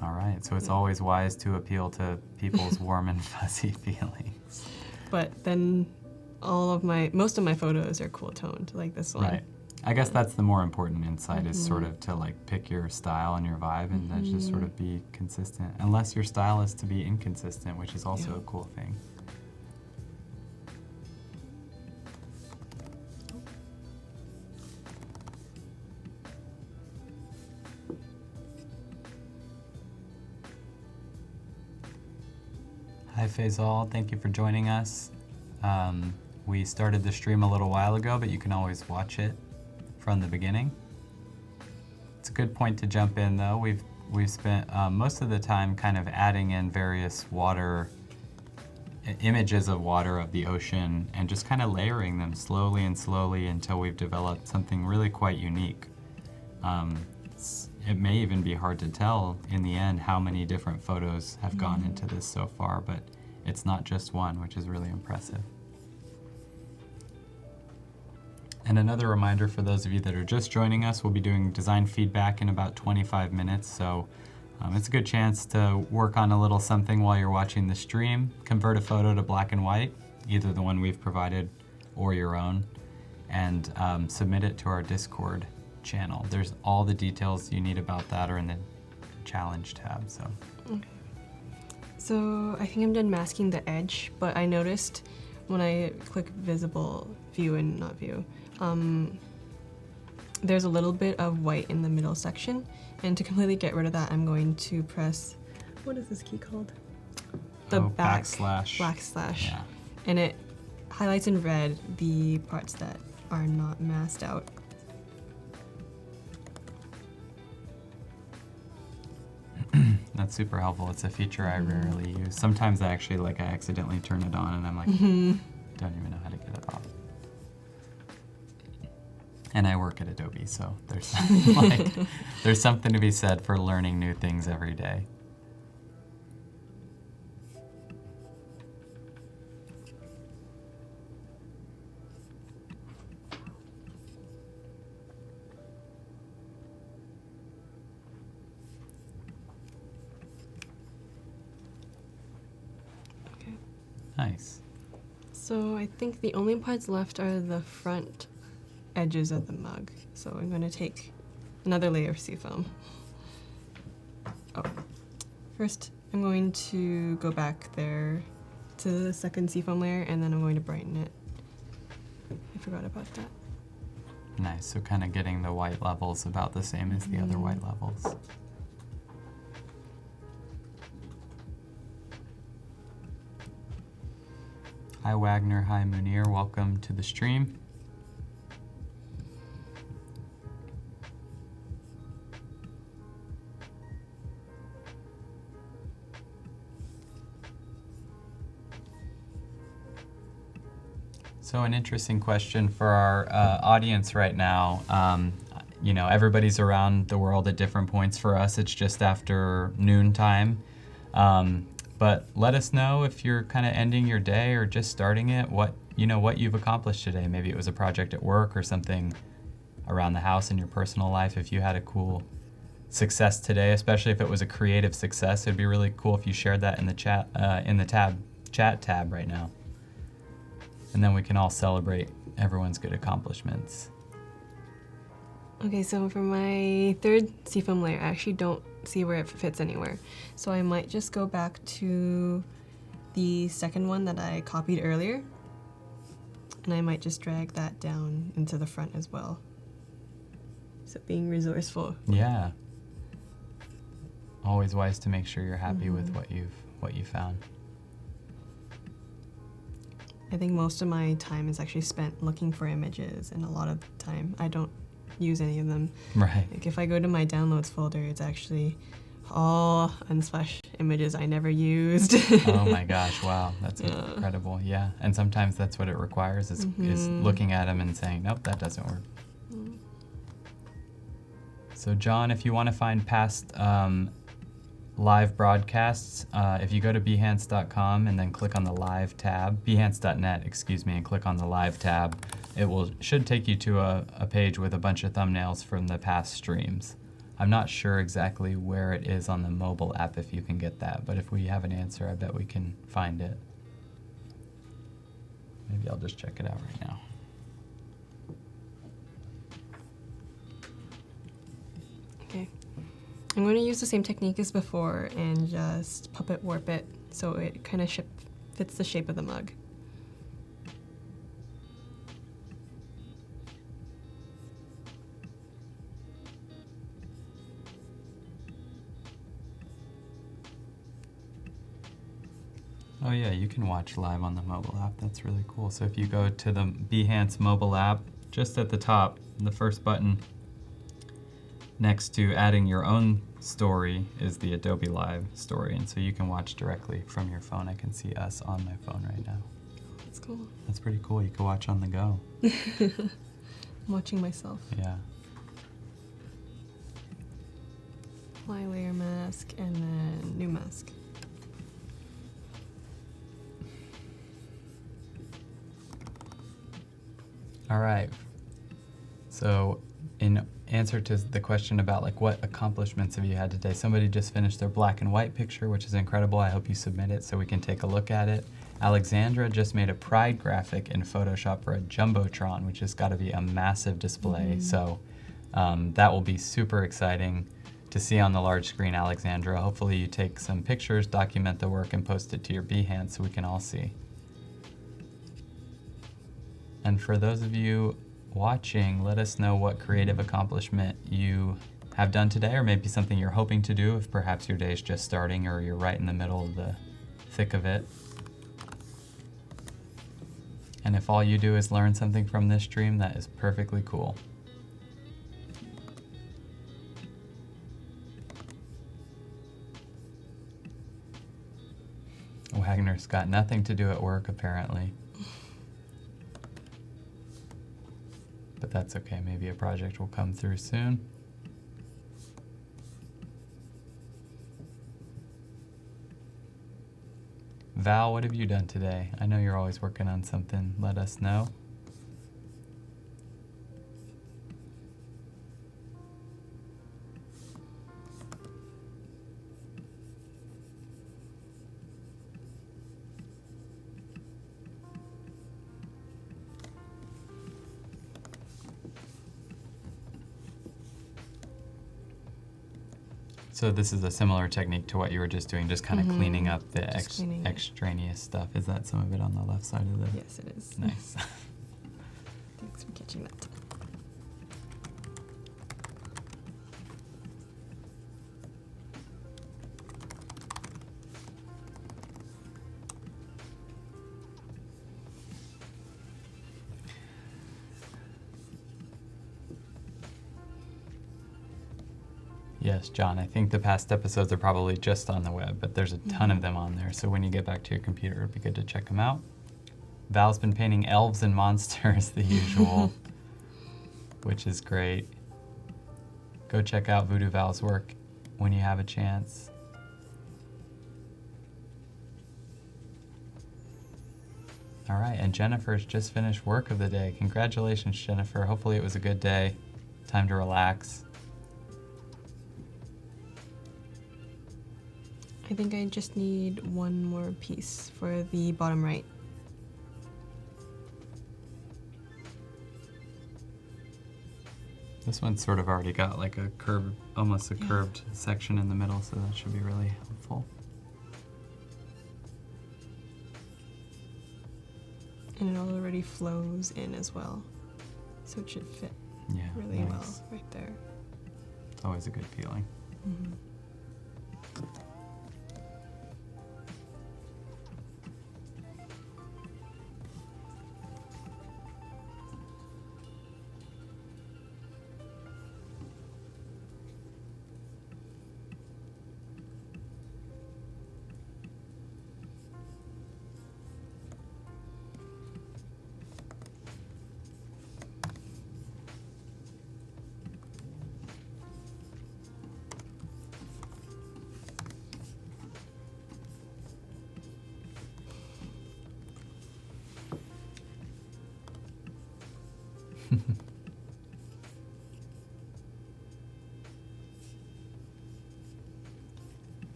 all right, so it's always wise to appeal to people's warm and fuzzy feelings. But then most of my photos are cool toned, like this one. Right. I guess that's the more important insight, is sort of to like pick your style and your vibe, and then just sort of be consistent, unless your style is to be inconsistent, which is also a cool thing. Hi Faisal, thank you for joining us. We started the stream a little while ago, but you can always watch it from the beginning. It's a good point to jump in though. We've spent most of the time kind of adding in various images of water, of the ocean, and just kind of layering them slowly and slowly until we've developed something really quite unique. It may even be hard to tell in the end how many different photos have gone into this so far, but it's not just one, which is really impressive. And another reminder for those of you that are just joining us, we'll be doing design feedback in about 25 minutes, so it's a good chance to work on a little something while you're watching the stream. Convert a photo to black and white, either the one we've provided or your own, and submit it to our Discord channel. There's all the details you need about that are in the challenge tab. So I think I'm done masking the edge, but I noticed when I click visible view and not view, there's a little bit of white in the middle section, and to completely get rid of that, I'm going to press, what is this key called? The backslash. Yeah. And it highlights in red the parts that are not masked out. That's super helpful. It's a feature I rarely use. Sometimes I accidentally turn it on and I'm like, don't even know how to get it off. And I work at Adobe, so there's something to be said for learning new things every day. Nice. So I think the only parts left are the front edges of the mug. So I'm going to take another layer of seafoam. First I'm going to go back there to the second seafoam layer, and then I'm going to brighten it. I forgot about that. Nice, so kind of getting the white levels about the same as the other white levels. Hi Wagner, hi Munir, welcome to the stream. So an interesting question for our audience right now. everybody's around the world at different points. For us, it's just after noontime. But let us know if you're kind of ending your day or just starting it, what you've accomplished today. Maybe it was a project at work or something around the house in your personal life. If you had a cool success today, especially if it was a creative success, it'd be really cool if you shared that in the chat, chat tab right now. And then we can all celebrate everyone's good accomplishments. Okay, so for my third seafoam layer, I actually don't see where it fits anywhere. So I might just go back to the second one that I copied earlier, and I might just drag that down into the front as well. So being resourceful. Yeah. Always wise to make sure you're happy with what you found. I think most of my time is actually spent looking for images, and a lot of the time I don't use any of them. Right. Like if I go to my downloads folder, it's actually all Unsplash images I never used. Oh my gosh, wow, that's incredible. Yeah, and sometimes that's what it requires is looking at them and saying, nope, that doesn't work. So John, if you want to find past live broadcasts, if you go to behance.com and then click on the live tab, behance.net, and click on the live tab, it should take you to a page with a bunch of thumbnails from the past streams. I'm not sure exactly where it is on the mobile app if you can get that, but if we have an answer, I bet we can find it. Maybe I'll just check it out right now. Okay. I'm going to use the same technique as before and just puppet warp it so it kind of fits the shape of the mug. Oh yeah, you can watch live on the mobile app. That's really cool. So if you go to the Behance mobile app, just at the top, the first button next to adding your own story is the Adobe Live story. And so you can watch directly from your phone. I can see us on my phone right now. That's cool. That's pretty cool. You can watch on the go. I'm watching myself. Yeah. Apply layer mask and then new mask. All right. So in answer to the question about like what accomplishments have you had today, somebody just finished their black and white picture, which is incredible. I hope you submit it so we can take a look at it. Alexandra just made a pride graphic in Photoshop for a Jumbotron, which has got to be a massive display. So that will be super exciting to see on the large screen, Alexandra. Hopefully you take some pictures, document the work, and post it to your Behance so we can all see. And for those of you watching, let us know what creative accomplishment you have done today, or maybe something you're hoping to do if perhaps your day is just starting or you're right in the middle of the thick of it. And if all you do is learn something from this stream, that is perfectly cool. Wagner's got nothing to do at work, apparently. But that's okay, maybe a project will come through soon. Val, what have you done today? I know you're always working on something. Let us know. So this is a similar technique to what you were just doing, just kind of cleaning up the extraneous stuff. Is that some of it on the left side of the... Yes, it is. Nice. Thanks for catching that. Yes, John, I think the past episodes are probably just on the web, but there's a ton of them on there. So when you get back to your computer, it'd be good to check them out. Val's been painting elves and monsters, the usual, which is great. Go check out Voodoo Val's work when you have a chance. All right, and Jennifer's just finished work of the day. Congratulations, Jennifer. Hopefully it was a good day. Time to relax. I think I just need one more piece for the bottom right. This one's sort of already got like a curved, almost a curved section in the middle, so that should be really helpful. And it already flows in as well. So it should fit really well right there. It's always a good feeling. Mm-hmm.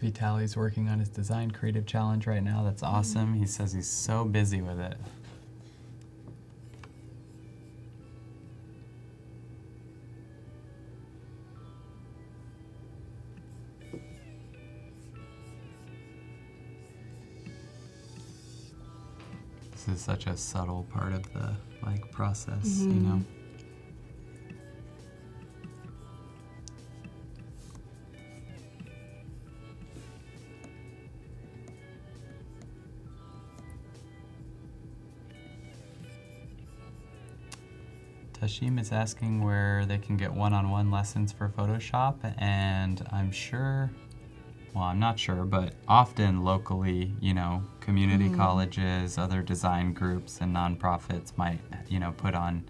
Vitali's working on his design creative challenge right now. That's awesome. He says he's so busy with it. This is such a subtle part of the process, you know. Tashim is asking where they can get one-on-one lessons for Photoshop, and I'm not sure, but often locally, you know, community colleges, other design groups, and nonprofits might, you know, put on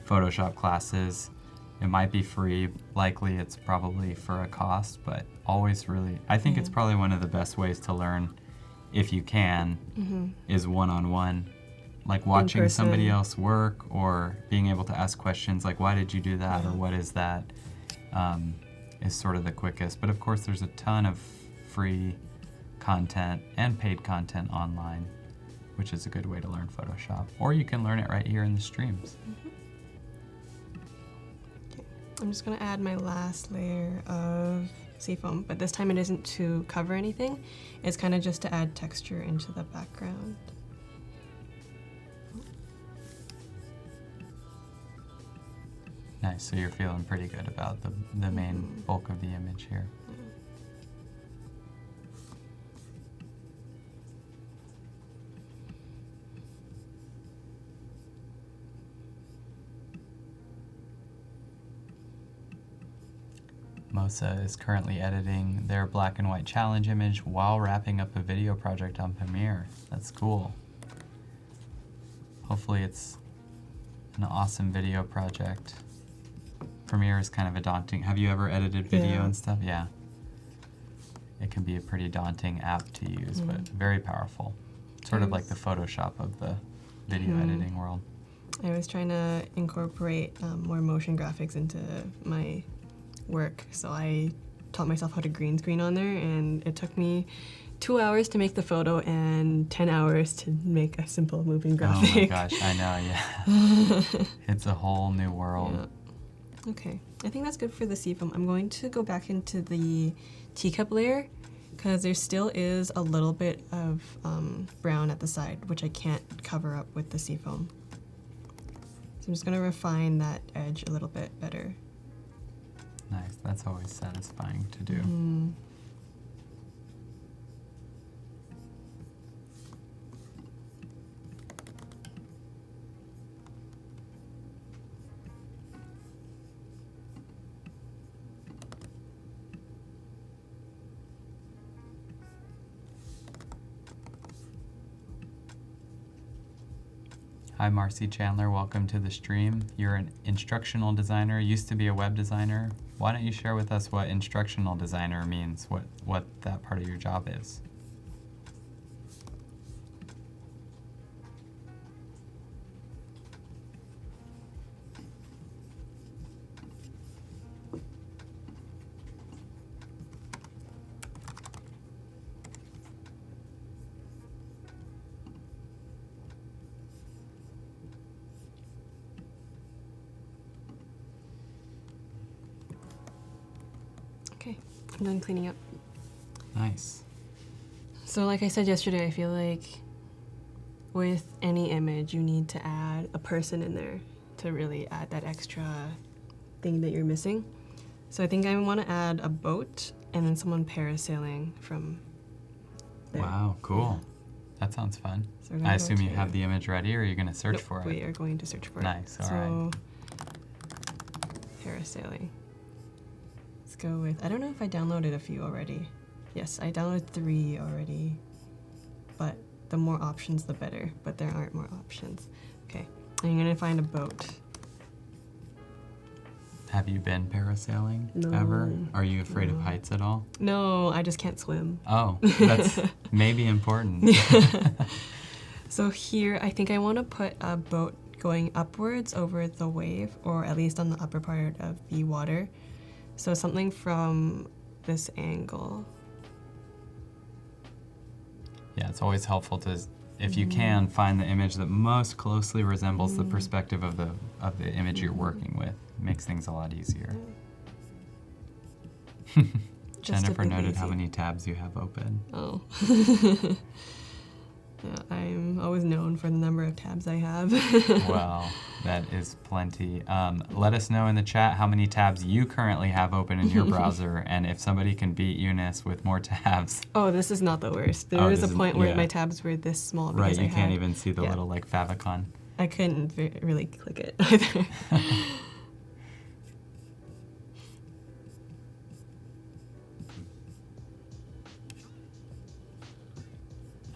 Photoshop classes. It might be free. Likely it's probably for a cost, but always really, I think it's probably one of the best ways to learn, if you can, is one-on-one. Like watching somebody else work or being able to ask questions like, why did you do that, or what is that, is sort of the quickest. But of course there's a ton of free content and paid content online, which is a good way to learn Photoshop. Or you can learn it right here in the streams. Okay. I'm just gonna add my last layer of seafoam, but this time it isn't to cover anything. It's kind of just to add texture into the background. Nice, so you're feeling pretty good about the main bulk of the image here. Mosa is currently editing their black and white challenge image while wrapping up a video project on Premiere. That's cool. Hopefully it's an awesome video project. Premiere is kind of a daunting, have you ever edited video and stuff? Yeah. It can be a pretty daunting app to use, but very powerful. Sort of like the Photoshop of the video editing world. I was trying to incorporate more motion graphics into my work, so I taught myself how to green screen on there, and it took me 2 hours to make the photo and 10 hours to make a simple moving graphic. Oh my gosh, I know, yeah. It's a whole new world. Yeah. Okay, I think that's good for the seafoam. I'm going to go back into the teacup layer because there still is a little bit of brown at the side, which I can't cover up with the seafoam. So I'm just gonna refine that edge a little bit better. Nice, that's always satisfying to do. Hi Marcy Chandler, welcome to the stream. You're an instructional designer, used to be a web designer. why don't you share with us what instructional designer means, what that part of your job is? Okay, I'm done cleaning up. Nice. So like I said yesterday, I feel like with any image, you need to add a person in there to really add that extra thing that you're missing. So I think I want to add a boat and then someone parasailing from there. Wow, cool. Yeah. That sounds fun. So we're gonna I go assume you to- have the image ready, or are you going to search Nope, for it? we are going to search for Nice, it. all So, parasailing. Let's go with, I don't know if I downloaded a few already. Yes, I downloaded 3 already, but the more options, the better, but there aren't more options. Okay, I'm gonna find a boat. Have you been parasailing No, ever? Are you afraid of no. heights at all? No, I just can't swim. Oh, that's maybe important. So here, I think I want to put a boat going upwards over the wave, or at least on the upper part of the water. So something from this angle. Yeah, it's always helpful to, if you can, find the image that most closely resembles the perspective of the image you're working with. Makes things a lot easier. Just a Jennifer bit noted how lazy. many tabs you have open. Oh. Yeah, I'm always known for the number of tabs I have. Well, that is plenty. Let us know in the chat how many tabs you currently have open in your browser, and if somebody can beat Eunice with more tabs. Oh, this is not the worst. There Oh, was a this is- point where yeah. my tabs were this small Right, because you I can't had, even see the yeah. little like favicon. I couldn't really click it either.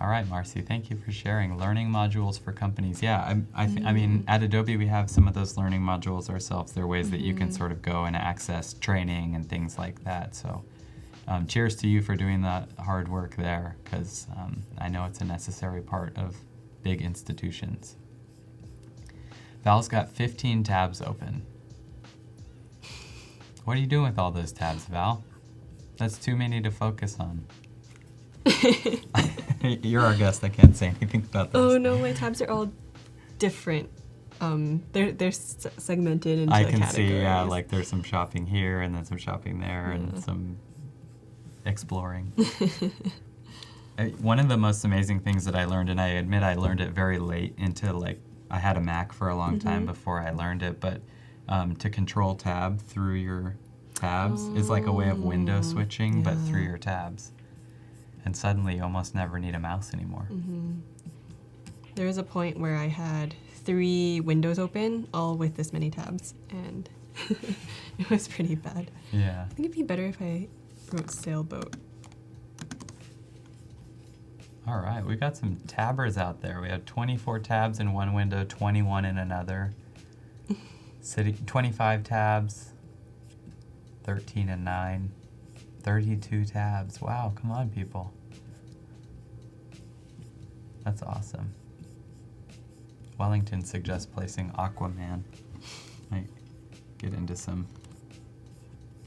All right, Marcy, thank you for sharing. Learning modules for companies. Yeah, I mean, at Adobe, we have some of those learning modules ourselves. There are ways that you can sort of go and access training and things like that. So cheers to you for doing that hard work there, because I know it's a necessary part of big institutions. Val's got 15 tabs open. What are you doing with all those tabs, Val? That's too many to focus on. You're our guest. I can't say anything about this. Oh no, my tabs are all different. They're segmented into I the can categories. see, yeah, like there's some shopping here and then some shopping there and Yeah. some exploring. One of the most amazing things that I learned, and I admit I learned it very late into like, I had a Mac for a long time before I learned it, but to control tab through your tabs is like a way of window switching, but through yeah. your tabs. And suddenly you almost never need a mouse anymore. There was a point where I had 3 windows open, all with this many tabs, and it was pretty bad. Yeah. I think it'd be better if I wrote sailboat. All right, we got some tabbers out there. We have 24 tabs in one window, 21 in another. 25 tabs, 13 and 9, 32 tabs. Wow, come on, people. That's awesome. Wellington suggests placing Aquaman. Might get into some.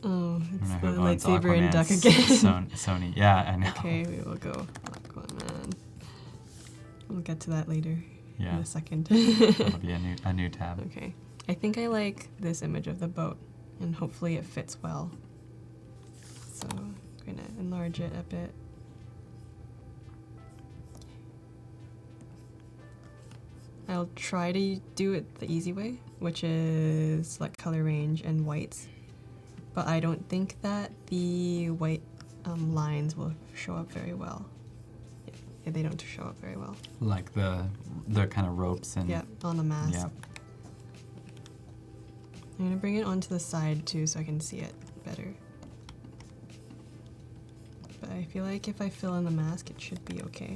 Oh, I it's don't the know who owns lightsaber and duck Aquaman's again. Sony. Yeah, I know. Okay, we will go Aquaman. We'll get to that later in Yeah, a second. that'll be a new tab. Okay. I think I like this image of the boat, and hopefully it fits well. So I'm going to enlarge it a bit. I'll try to do it the easy way, which is select color range and whites. But I don't think that the white lines will show up very well. Yeah, they don't show up very well. Like the kind of ropes and. Yeah, on the mask. Yeah. I'm gonna bring it onto the side too so I can see it better. But I feel like if I fill in the mask, it should be okay.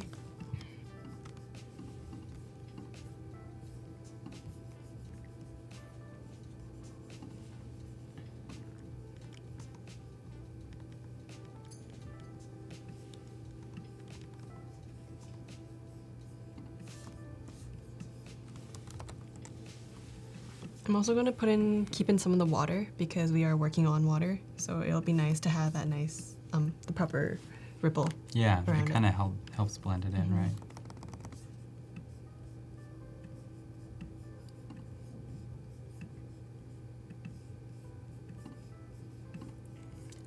I'm also going to keep in some of the water because we are working on water. So it'll be nice to have that nice, the proper ripple. Yeah, around it kind of helps blend it in, right?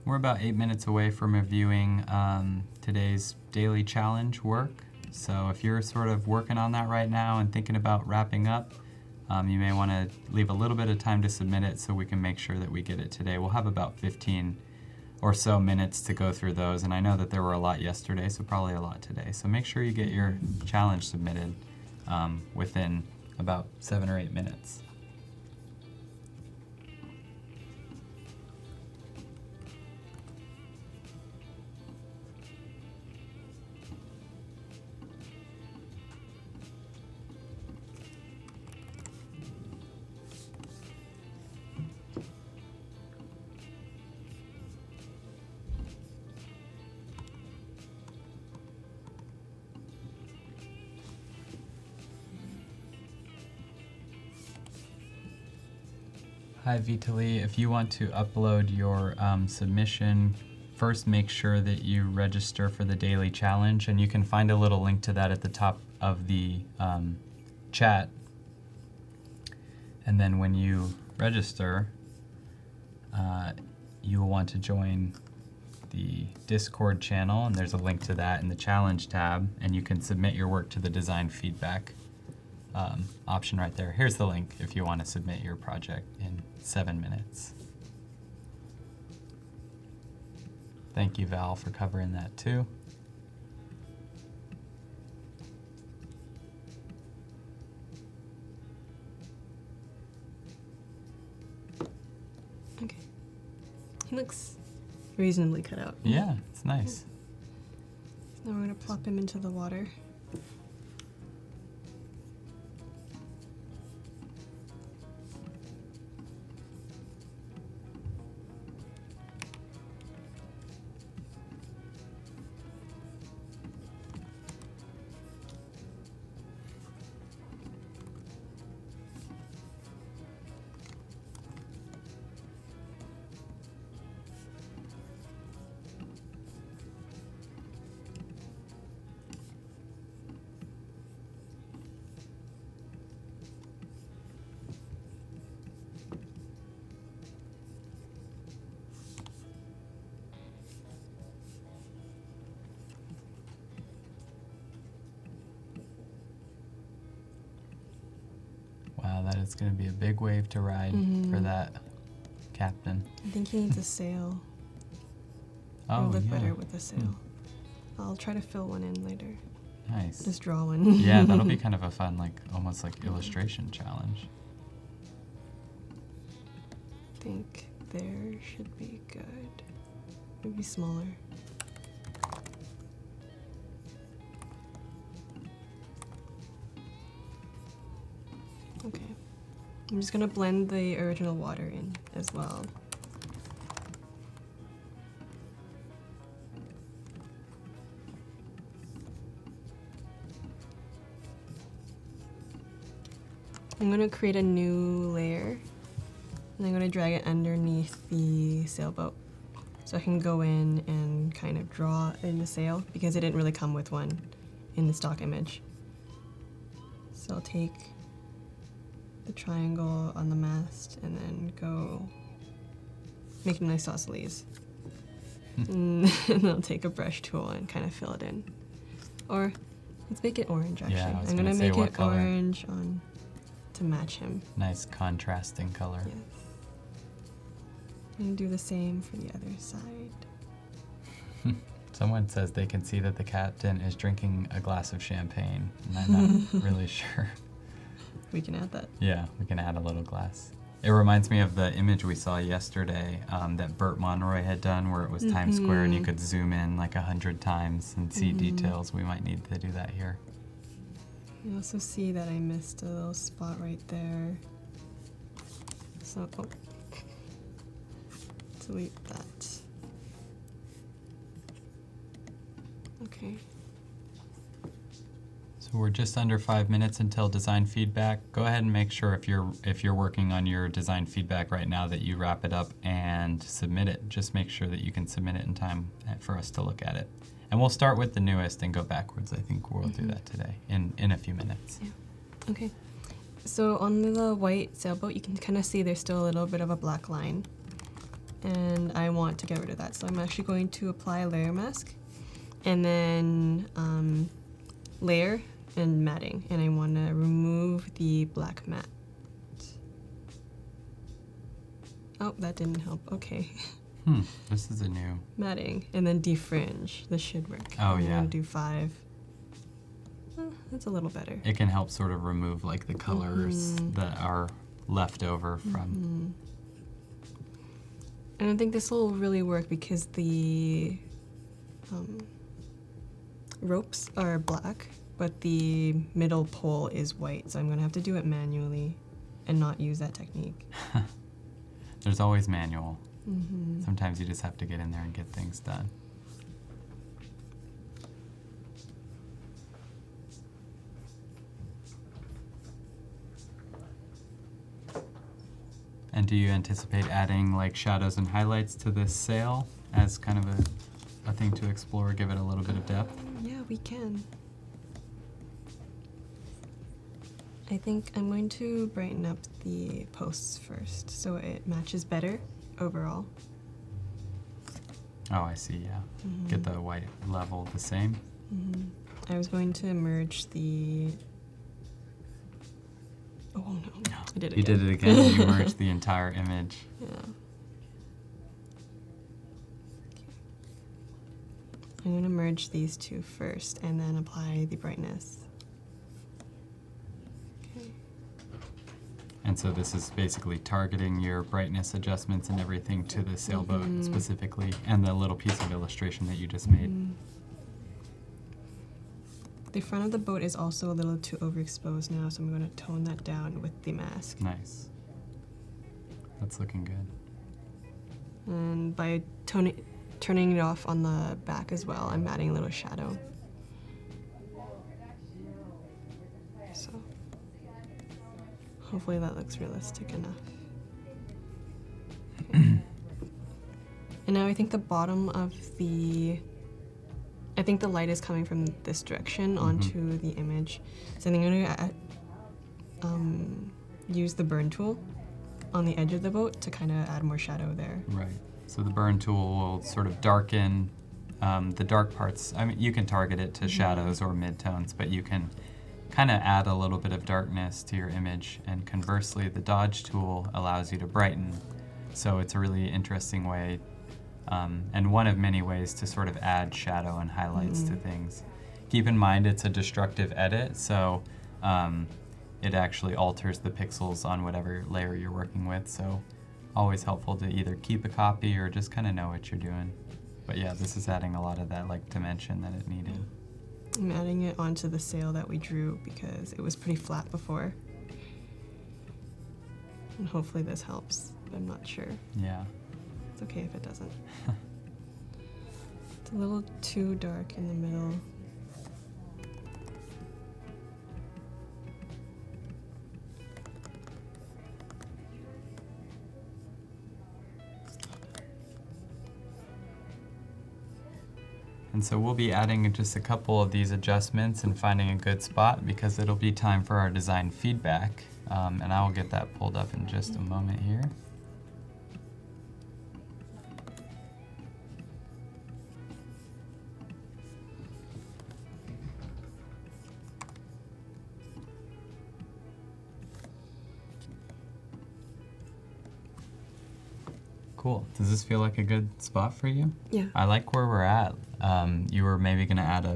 We're about 8 minutes away from reviewing today's daily challenge work. So if you're sort of working on that right now and thinking about wrapping up, you may want to leave a little bit of time to submit it so we can make sure that we get it today. We'll have about 15 or so minutes to go through those, and I know that there were a lot yesterday, so probably a lot today. So make sure you get your challenge submitted within about 7 or 8 minutes. Hi Vitali, if you want to upload your submission, first make sure that you register for the daily challenge, and you can find a little link to that at the top of the chat. And then when you register, you will want to join the Discord channel, and there's a link to that in the challenge tab, and you can submit your work to the design feedback option right there. Here's the link if you want to submit your project in 7 minutes. Thank you, Val, for covering that too. Okay. He looks reasonably cut out. Yeah, it's nice. So now we're going to plop him into the water. Wow, that is going to be a big wave to ride for that captain. I think he needs a sail. Oh, It'll look yeah. better with a sail. I'll try to fill one in later. Nice. Just draw one. Yeah, that'll be kind of a fun, like, almost like illustration challenge. I think there should be good. Maybe smaller. Okay. I'm just gonna blend the original water in as well. I'm gonna create a new layer, and I'm gonna drag it underneath the sailboat so I can go in and kind of draw in the sail because it didn't really come with one in the stock image. So I'll take the triangle on the mast and then go make a nice isosceles. And then I'll take a brush tool and kind of fill it in. Or let's make it orange actually. Yeah, I was I'm gonna gonna say, make what it color? orange to match him. Nice contrasting color. Yes. And do the same for the other side. Someone says they can see that the captain is drinking a glass of champagne, and I'm not really sure. We can add that. Yeah, we can add a little glass. It reminds me of the image we saw yesterday that Burt Monroy had done where it was Times Square and you could zoom in like 100 times and see details. We might need to do that here. You also see that I missed a little spot right there. So, delete that. Okay. So So we're just under 5 minutes until design feedback. Go ahead and make sure if you're working on your design feedback right now that you wrap it up and submit it. Just make sure that you can submit it in time for us to look at it. And we'll start with the newest and go backwards. I think we'll do that today in a few minutes. Yeah. Okay. So on the white sailboat, you can kind of see there's still a little bit of a black line. And I want to get rid of that. So I'm actually going to apply a layer mask and then layer and matting, and I want to remove the black matte. Oh, that didn't help. Okay. This is a new Matting, and then defringe. This should work. Oh, I'm yeah. gonna do 5. That's a little better. It can help sort of remove like the colors that are left over from. And I think this will really work because the ropes are black, but the middle pole is white, so I'm gonna have to do it manually and not use that technique. There's always manual. Sometimes you just have to get in there and get things done. And do you anticipate adding like shadows and highlights to this sail as kind of a thing to explore, give it a little bit of depth? Yeah, we can. I think I'm going to brighten up the posts first so it matches better overall. Oh, I see, yeah. Get the white level the same. I was going to merge the... Oh no, I did it You again. did it again, you merged the entire image. Yeah. I'm going to merge these two first and then apply the brightness. Okay. And so this is basically targeting your brightness adjustments and everything to the sailboat specifically, and the little piece of illustration that you just made. The front of the boat is also a little too overexposed now, so I'm going to tone that down with the mask. Nice. That's looking good. And by turning it off on the back as well, I'm adding a little shadow. So hopefully that looks realistic enough. Okay. And now I think the bottom of I think the light is coming from this direction onto the image. So I'm going to use the burn tool on the edge of the boat to kind of add more shadow there. Right. So the burn tool will sort of darken the dark parts. I mean, you can target it to shadows or midtones, but you can kind of add a little bit of darkness to your image. And conversely, the dodge tool allows you to brighten. So it's a really interesting way, and one of many ways to sort of add shadow and highlights to things. Keep in mind it's a destructive edit, so it actually alters the pixels on whatever layer you're working with. So always helpful to either keep a copy or just kind of know what you're doing. But yeah, this is adding a lot of that like dimension that it needed. I'm adding it onto the sail that we drew because it was pretty flat before. And hopefully this helps, but I'm not sure. Yeah. It's okay if it doesn't. It's a little too dark in the middle. And so we'll be adding just a couple of these adjustments and finding a good spot because it'll be time for our design feedback. And I will get that pulled up in just a moment here. Cool. Does this feel like a good spot for you? Yeah. I like where we're at. You were maybe going to add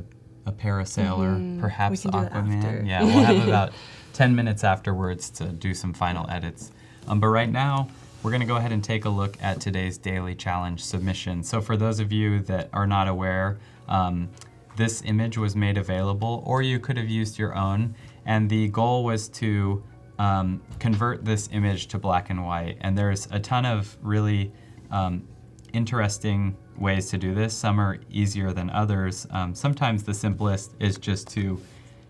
a parasailer, perhaps We can do that Aquaman. after. Yeah, we'll have about 10 minutes afterwards to do some final edits. But right now, we're going to go ahead and take a look at today's daily challenge submission. So for those of you that are not aware, this image was made available, or you could have used your own. And the goal was to convert this image to black and white. And there's a ton of really interesting ways to do this. Some are easier than others. Sometimes the simplest is just to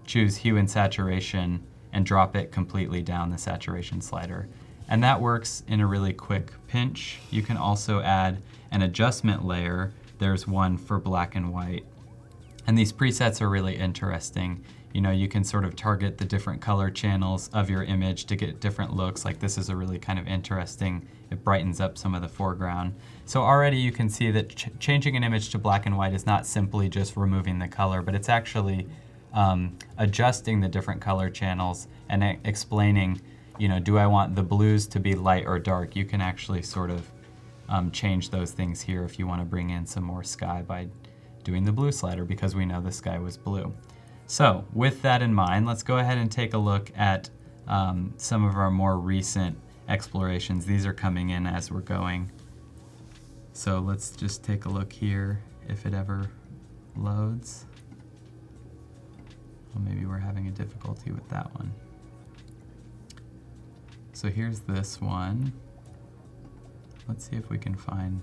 choose hue and saturation and drop it completely down the saturation slider. And that works in a really quick pinch. You can also add an adjustment layer. There's one for black and white. And these presets are really interesting. You know, you can sort of target the different color channels of your image to get different looks. Like this is a really kind of interesting, it brightens up some of the foreground. So already you can see that changing an image to black and white is not simply just removing the color, but it's actually adjusting the different color channels and explaining, you know, do I want the blues to be light or dark? You can actually sort of change those things here if you want to bring in some more sky by doing the blue slider, because we know the sky was blue. So with that in mind, let's go ahead and take a look at some of our more recent explorations. These are coming in as we're going. So let's just take a look here if it ever loads. Well, maybe we're having a difficulty with that one. So here's this one. Let's see if we can find,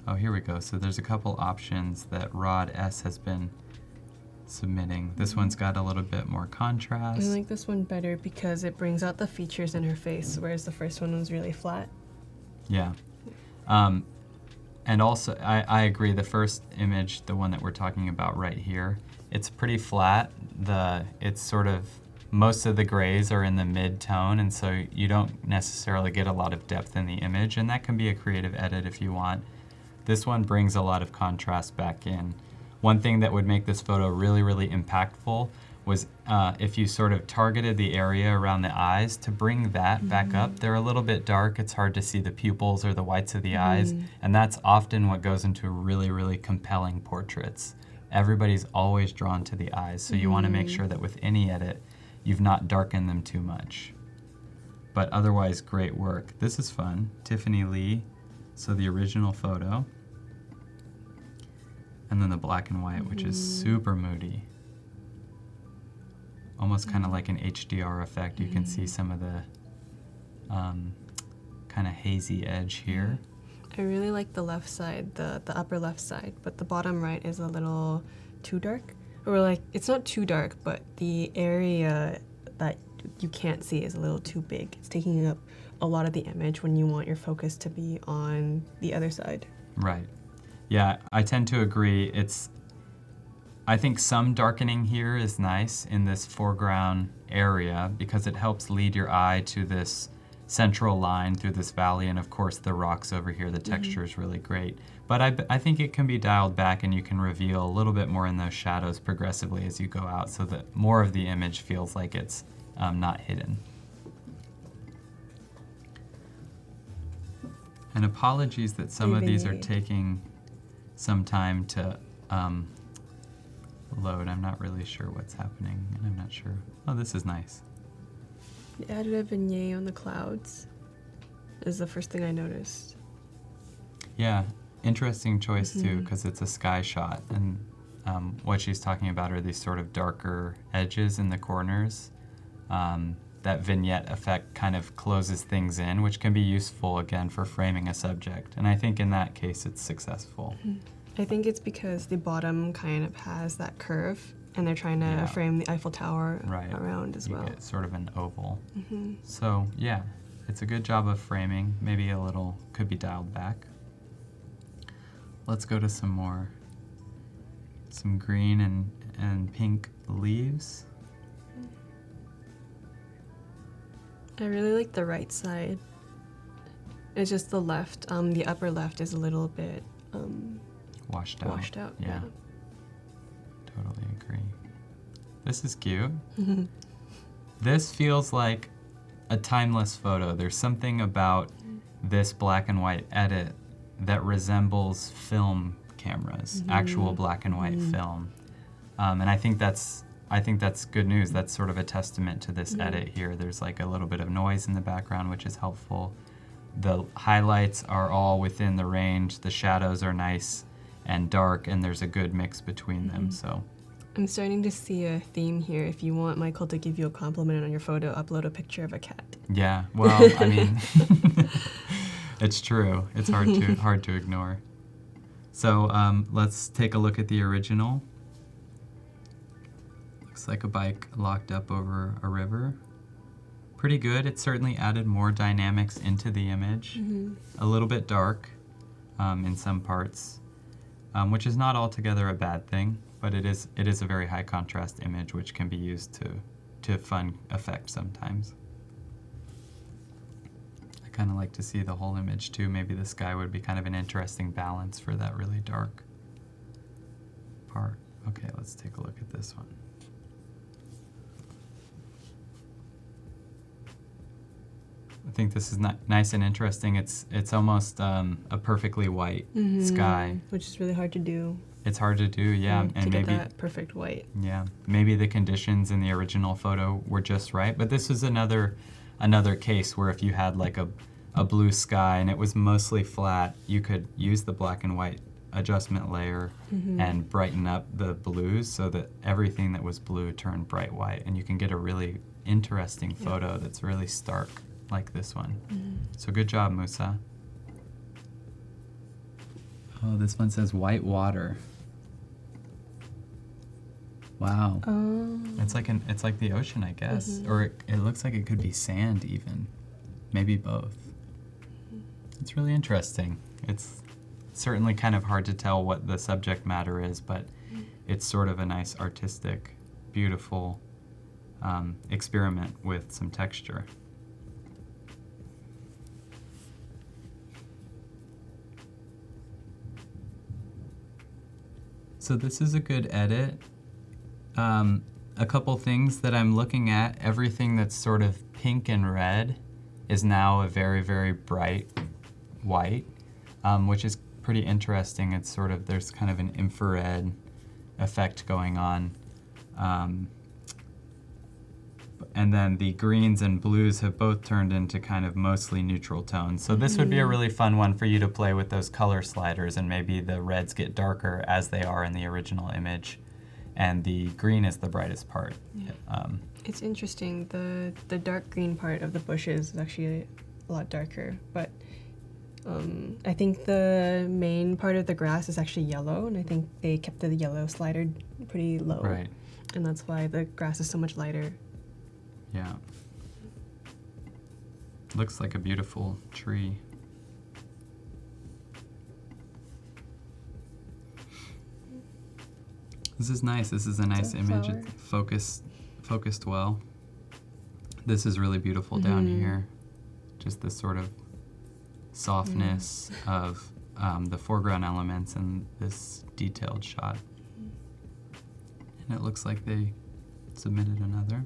oh, here we go. So there's a couple options that Rod S has been submitting. This one's got a little bit more contrast. I like this one better because it brings out the features in her face, whereas the first one was really flat. Yeah. And also, I agree, the first image, the one that we're talking about right here, it's pretty flat. It's sort of, most of the grays are in the mid-tone, and so you don't necessarily get a lot of depth in the image, and that can be a creative edit if you want. This one brings a lot of contrast back in. One thing that would make this photo really, really impactful was if you sort of targeted the area around the eyes to bring that back up. They're a little bit dark. It's hard to see the pupils or the whites of the eyes, and that's often what goes into really, really compelling portraits. Everybody's always drawn to the eyes, so you want to make sure that with any edit, you've not darkened them too much. But otherwise, great work. This is fun. Tiffany Lee, so the original photo. And then the black and white, which is super moody. Almost kind of like an HDR effect. You can see some of the kind of hazy edge here. I really like the left side, the upper left side, but the bottom right is a little too dark. Or like, it's not too dark, but the area that you can't see is a little too big. It's taking up a lot of the image when you want your focus to be on the other side. Right. Yeah, I tend to agree. I think some darkening here is nice in this foreground area because it helps lead your eye to this central line through this valley, and of course the rocks over here, the texture is really great. But I think it can be dialed back, and you can reveal a little bit more in those shadows progressively as you go out, so that more of the image feels like it's not hidden. And apologies that some of these are taking some time to load. I'm not really sure what's happening, and I'm not sure. Oh, this is nice. They added a vignette on the clouds is the first thing I noticed. Yeah, interesting choice too, because it's a sky shot, and what she's talking about are these sort of darker edges in the corners. That vignette effect kind of closes things in, which can be useful again for framing a subject, and I think in that case it's successful. I think it's because the bottom kind of has that curve, and they're trying to frame the Eiffel Tower around as well. You get sort of an oval. So yeah, it's a good job of framing. Maybe a little could be dialed back. Let's go to some green and pink leaves. I really like the right side. It's just the left, the upper left is a little bit washed out. Yeah. Totally agree. This is cute. This feels like a timeless photo. There's something about this black and white edit that resembles film cameras, actual black and white film. And I think that's good news. That's sort of a testament to this edit here. There's like a little bit of noise in the background, which is helpful. The highlights are all within the range. The shadows are nice and dark, and there's a good mix between them. So I'm starting to see a theme here. If you want Michael to give you a compliment on your photo, upload a picture of a cat. Yeah, well, I mean, it's true. It's hard to ignore. So let's take a look at the original. Looks like a bike locked up over a river. Pretty good. It certainly added more dynamics into the image. A little bit dark in some parts, which is not altogether a bad thing, but it is a very high contrast image which can be used to fun effect sometimes. I kind of like to see the whole image too. Maybe the sky would be kind of an interesting balance for that really dark part. Okay, let's take a look at this one. I think this is nice and interesting. It's almost a perfectly white sky, which is really hard to do. It's hard to do, yeah, to and get maybe that perfect white. yeah, maybe the conditions in the original photo were just right. But this is another case where if you had like a blue sky and it was mostly flat, you could use the black and white adjustment layer and brighten up the blues so that everything that was blue turned bright white, and you can get a really interesting photo that's really stark like this one. So good job, Musa. Oh, this one says white water. Wow. Oh. It's like the ocean, I guess. Or it looks like it could be sand even. Maybe both. It's really interesting. It's certainly kind of hard to tell what the subject matter is, but it's sort of a nice artistic, beautiful experiment with some texture. So this is a good edit. A couple things that I'm looking at, everything that's sort of pink and red is now a very, very bright white, which is pretty interesting. It's sort of, there's kind of an infrared effect going on. And then the greens and blues have both turned into kind of mostly neutral tones. So this would be a really fun one for you to play with those color sliders, and maybe the reds get darker as they are in the original image, and the green is the brightest part. Yeah. It's interesting. The dark green part of the bushes is actually a lot darker, but I think the main part of the grass is actually yellow, and I think they kept the yellow slider pretty low. Right. And that's why the grass is so much lighter. Yeah. Looks like a beautiful tree. This is nice. This is a nice image. flower. It's focused well. This is really beautiful down here. Just this sort of softness of the foreground elements and this detailed shot. And it looks like they submitted another.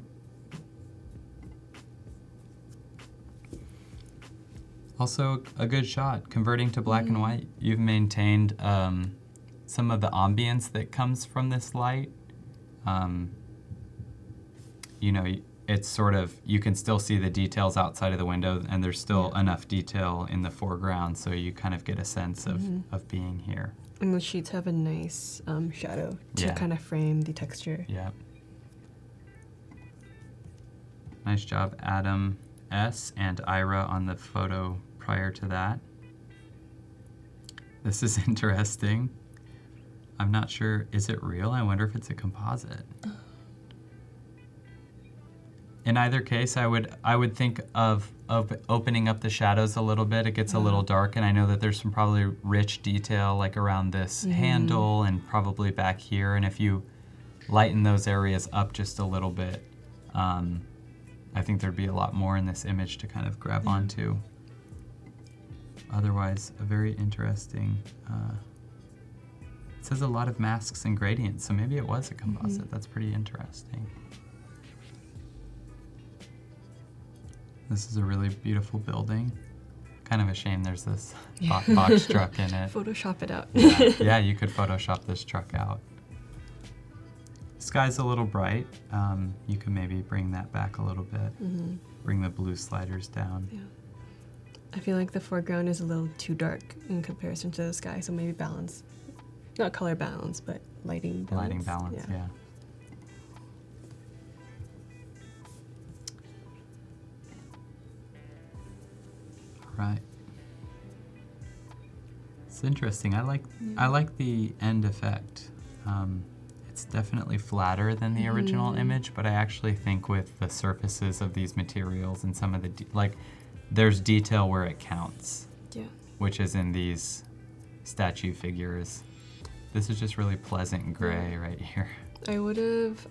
Also a good shot, converting to black and white. You've maintained some of the ambience that comes from this light. You know, it's sort of, you can still see the details outside of the window, and there's still enough detail in the foreground, so you kind of get a sense of being here. And the sheets have a nice shadow to kind of frame the texture. Yeah. Nice job, Adam S. and Ira on the photo prior to that. This is interesting. I'm not sure, is it real? I wonder if it's a composite. In either case, I would think of opening up the shadows a little bit. It gets a little dark, and I know that there's some probably rich detail like around this handle and probably back here. And if you lighten those areas up just a little bit, I think there'd be a lot more in this image to kind of grab onto. Otherwise, a very interesting, it says a lot of masks and gradients, so maybe it was a composite. That's pretty interesting. This is a really beautiful building. Kind of a shame there's this box truck in it. Photoshop it out. Yeah, you could Photoshop this truck out. Sky's a little bright. You can maybe bring that back a little bit. Bring the blue sliders down. Yeah. I feel like the foreground is a little too dark in comparison to the sky, so maybe balance. Not color balance, but lighting balance. Lighting balance, yeah. Right. It's interesting. I like the end effect. it's definitely flatter than the original image, but I actually think with the surfaces of these materials and some of the, there's detail where it counts. Yeah. Which is in these statue figures. This is just really pleasant gray right here. I would have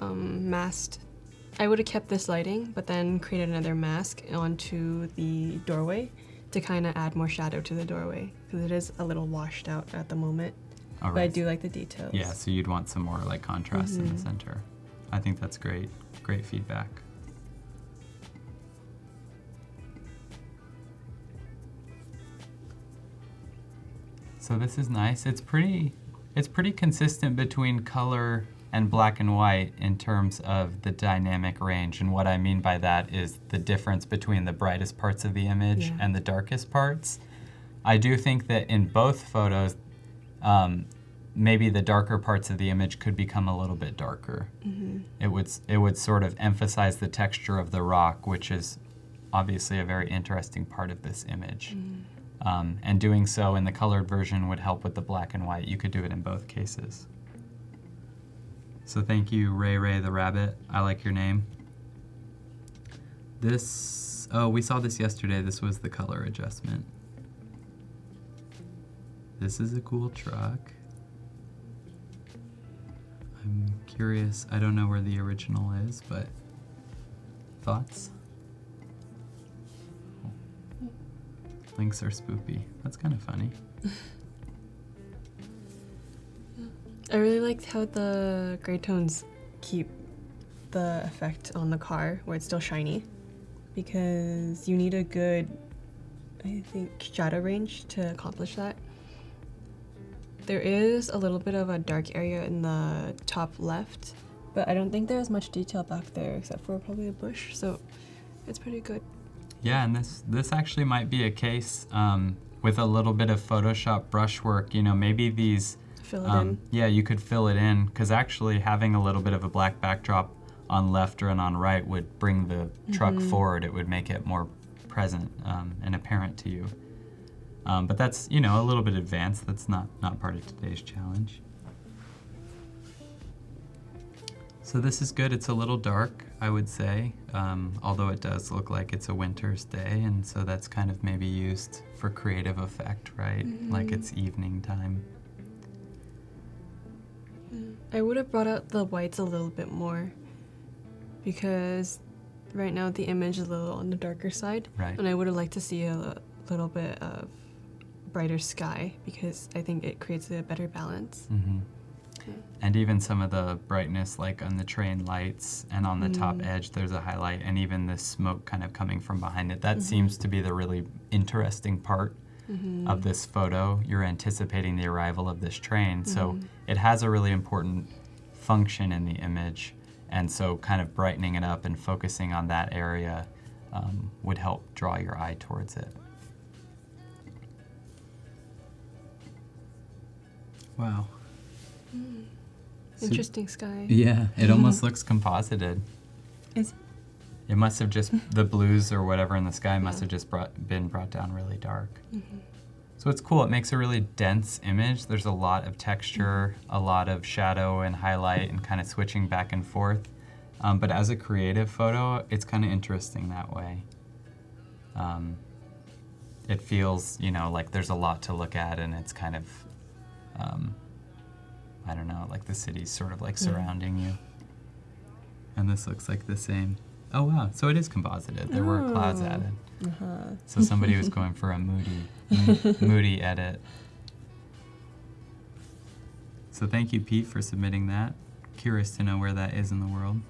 I would have kept this lighting, but then created another mask onto the doorway to kind of add more shadow to the doorway, because it is a little washed out at the moment. All But I right. do like the details. Yeah, so you'd want some more like contrast in the center. I think that's great. Great feedback. So this is nice. It's pretty consistent between color and black and white in terms of the dynamic range. And what I mean by that is the difference between the brightest parts of the image and the darkest parts. I do think that in both photos, maybe the darker parts of the image could become a little bit darker. It would sort of emphasize the texture of the rock, which is obviously a very interesting part of this image. And doing so in the colored version would help with the black and white. You could do it in both cases. So thank you, Ray Ray the Rabbit. I like your name. This, oh, we saw this yesterday. This was the color adjustment. This is a cool truck. I'm curious. I don't know where the original is, but thoughts? Links are spoopy. That's kind of funny. I really liked how the gray tones keep the effect on the car where it's still shiny, because you need a good, I think, shadow range to accomplish that. There is a little bit of a dark area in the top left, but I don't think there's much detail back there except for probably a bush, so it's pretty good. Yeah, and this actually might be a case with a little bit of Photoshop brushwork. You know, maybe these Fill it in. yeah, you could fill it in, because actually having a little bit of a black backdrop on left or on right would bring the truck forward. It would make it more present and apparent to you. But that's, you know, a little bit advanced. That's not part of today's challenge. So this is good. It's a little dark, I would say, although it does look like it's a winter's day, and so that's kind of maybe used for creative effect, right? Like it's evening time. I would have brought out the whites a little bit more, because right now the image is a little on the darker side. Right. And I would have liked to see a little bit of brighter sky, because I think it creates a better balance. And even some of the brightness, like on the train lights and on the top edge, there's a highlight, and even the smoke kind of coming from behind it. That seems to be the really interesting part of this photo. You're anticipating the arrival of this train, so it has a really important function in the image, and so kind of brightening it up and focusing on that area would help draw your eye towards it. Wow. Interesting sky. Yeah, it almost looks composited. It's It must have just, the blues or whatever in the sky must have just been brought down really dark. So it's cool. It makes a really dense image. There's a lot of texture, a lot of shadow and highlight, and kind of switching back and forth. But as a creative photo, it's kind of interesting that way. It feels, you know, like there's a lot to look at, and it's kind of, I don't know, like the city's sort of like surrounding you. And this looks like the same. Oh wow, so it is composited. There were clouds added. So somebody was going for a moody edit. So thank you, Pete, for submitting that. Curious to know where that is in the world.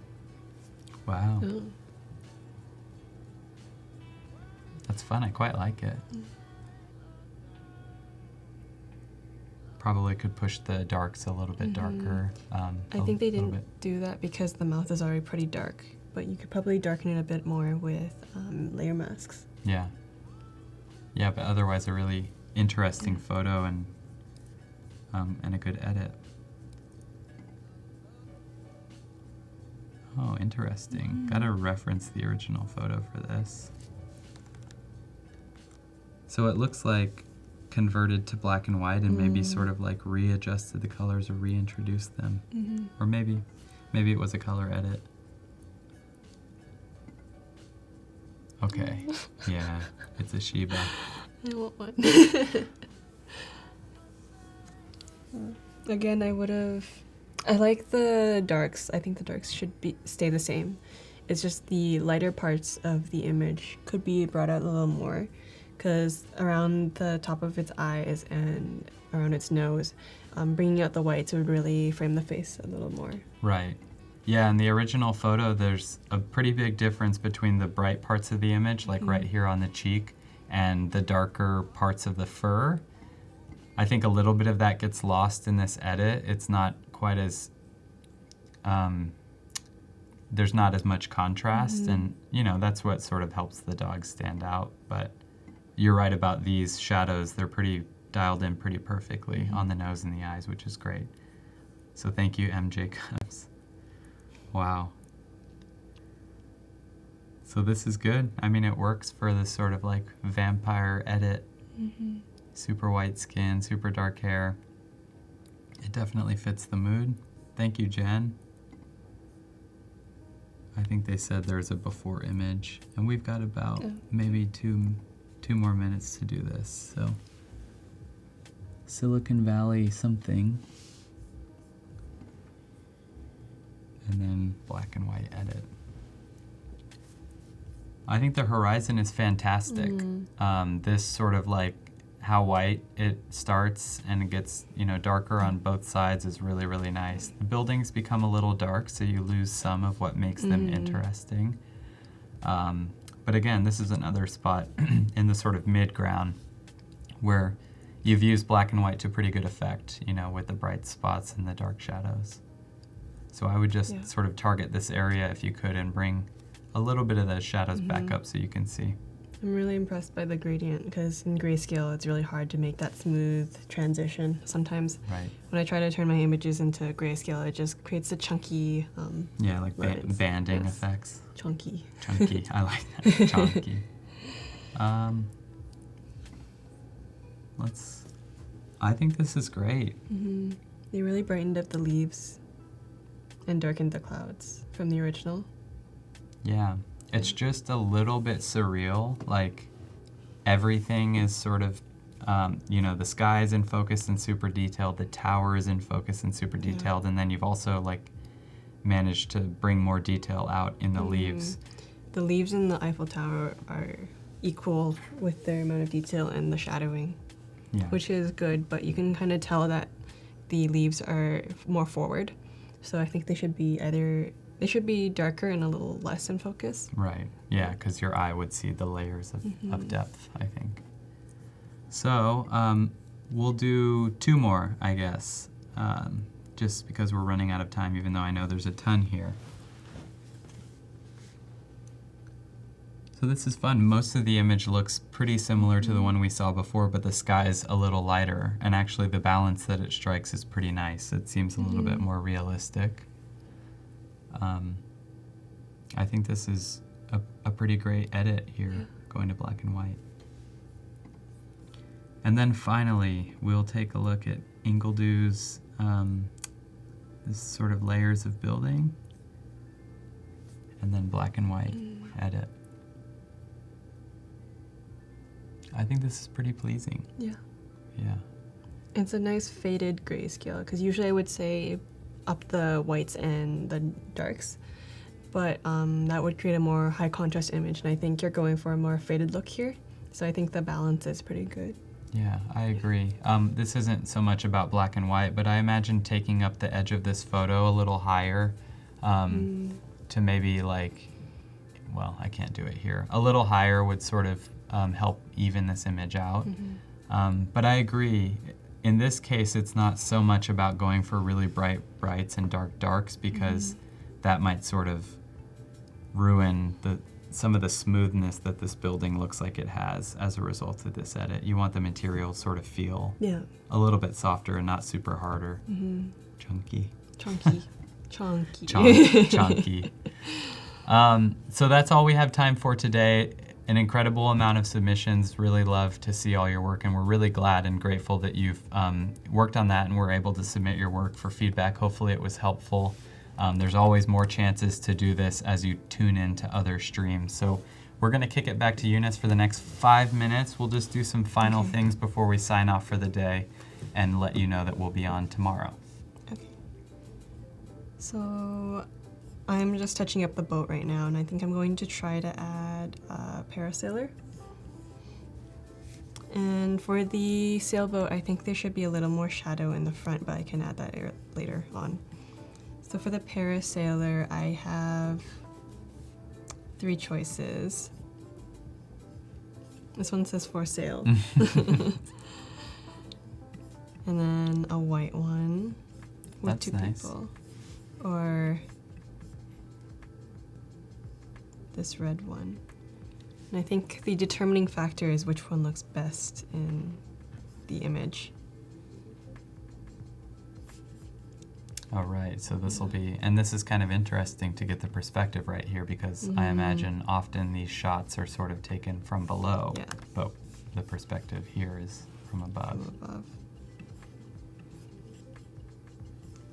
Wow. That's fun, I quite like it. Probably could push the darks a little bit darker. I think they didn't do that because the mouth is already pretty dark, but you could probably darken it a bit more with layer masks. Yeah. Yeah, but otherwise a really interesting photo and a good edit. Oh, interesting. Gotta reference the original photo for this. So it looks like converted to black and white and maybe sort of like readjusted the colors or reintroduced them. Or maybe it was a color edit. Okay, yeah, it's a Shiba. I want one. Again, I like the darks. I think the darks should stay the same. It's just the lighter parts of the image could be brought out a little more, because around the top of its eyes and around its nose, bringing out the whites would really frame the face a little more. Right. Yeah, in the original photo, there's a pretty big difference between the bright parts of the image, like right here on the cheek, and the darker parts of the fur. I think a little bit of that gets lost in this edit. It's not quite as, there's not as much contrast, and that's what sort of helps the dog stand out. But you're right about these shadows. They're pretty dialed in pretty perfectly on the nose and the eyes, which is great. So thank you, M. Jacobs. Wow. So this is good. I mean, it works for this sort of like vampire edit. Super white skin, super dark hair. It definitely fits the mood. Thank you, Jen. I think they said there's a before image, and we've got about maybe two more minutes to do this. So Silicon Valley something. And then black and white edit. I think the horizon is fantastic. This sort of like how white it starts and it gets darker on both sides is really, really nice. The buildings become a little dark, so you lose some of what makes them interesting. But again, this is another spot in the sort of mid-ground where you've used black and white to pretty good effect, with the bright spots and the dark shadows. So I would just sort of target this area if you could and bring a little bit of the shadows back up so you can see. I'm really impressed by the gradient, because in grayscale it's really hard to make that smooth transition. Sometimes when I try to turn my images into grayscale, it just creates a chunky like banding effects. Chunky. I like that. Chunky. I think this is great. They really brightened up the leaves and darkened the clouds from the original. Yeah, it's just a little bit surreal. Like everything is sort of, the sky is in focus and super detailed. The tower is in focus and super detailed, and then you've also like managed to bring more detail out in the leaves. The leaves in the Eiffel Tower are equal with their amount of detail and the shadowing, which is good. But you can kind of tell that the leaves are more forward. So I think they should be darker and a little less in focus. Right, yeah, because your eye would see the layers of depth, I think. So we'll do two more, I guess, just because we're running out of time, even though I know there's a ton here. So this is fun. Most of the image looks pretty similar to the one we saw before, but the sky is a little lighter, and actually the balance that it strikes is pretty nice. It seems a little bit more realistic. I think this is a pretty great edit here, going to black and white. And then finally, we'll take a look at Ingledew's this sort of layers of building, and then black and white edit. I think this is pretty pleasing. Yeah. It's a nice faded grayscale, because usually I would say up the whites and the darks, but that would create a more high contrast image, and I think you're going for a more faded look here, so I think the balance is pretty good. Yeah, I agree. This isn't so much about black and white, but I imagine taking up the edge of this photo a little higher to maybe like, well, I can't do it here. A little higher would sort of help even this image out. But I agree. In this case, it's not so much about going for really bright brights and dark darks, because that might sort of ruin some of the smoothness that this building looks like it has as a result of this edit. You want the material to sort of feel a little bit softer and not super harder. Chunky. Chunky. So that's all we have time for today. an incredible amount of submissions. Really love to see all your work, and we're really glad and grateful that you've worked on that and were able to submit your work for feedback. Hopefully it was helpful. There's always more chances to do this as you tune into other streams. So we're going to kick it back to Eunice for the next 5 minutes. We'll just do some final things before we sign off for the day and let you know that we'll be on tomorrow. Okay. So I'm just touching up the boat right now, and I think I'm going to try to add a parasailer. And for the sailboat, I think there should be a little more shadow in the front, but I can add that later on. So for the parasailer, I have 3 choices. This one says for sale. And then a white one with That's 2 nice. people. Or this red one. And I think the determining factor is which one looks best in the image. All right, so this will be, and this is kind of interesting to get the perspective right here, because I imagine often these shots are sort of taken from below, Yeah. but the perspective here is from above. From above.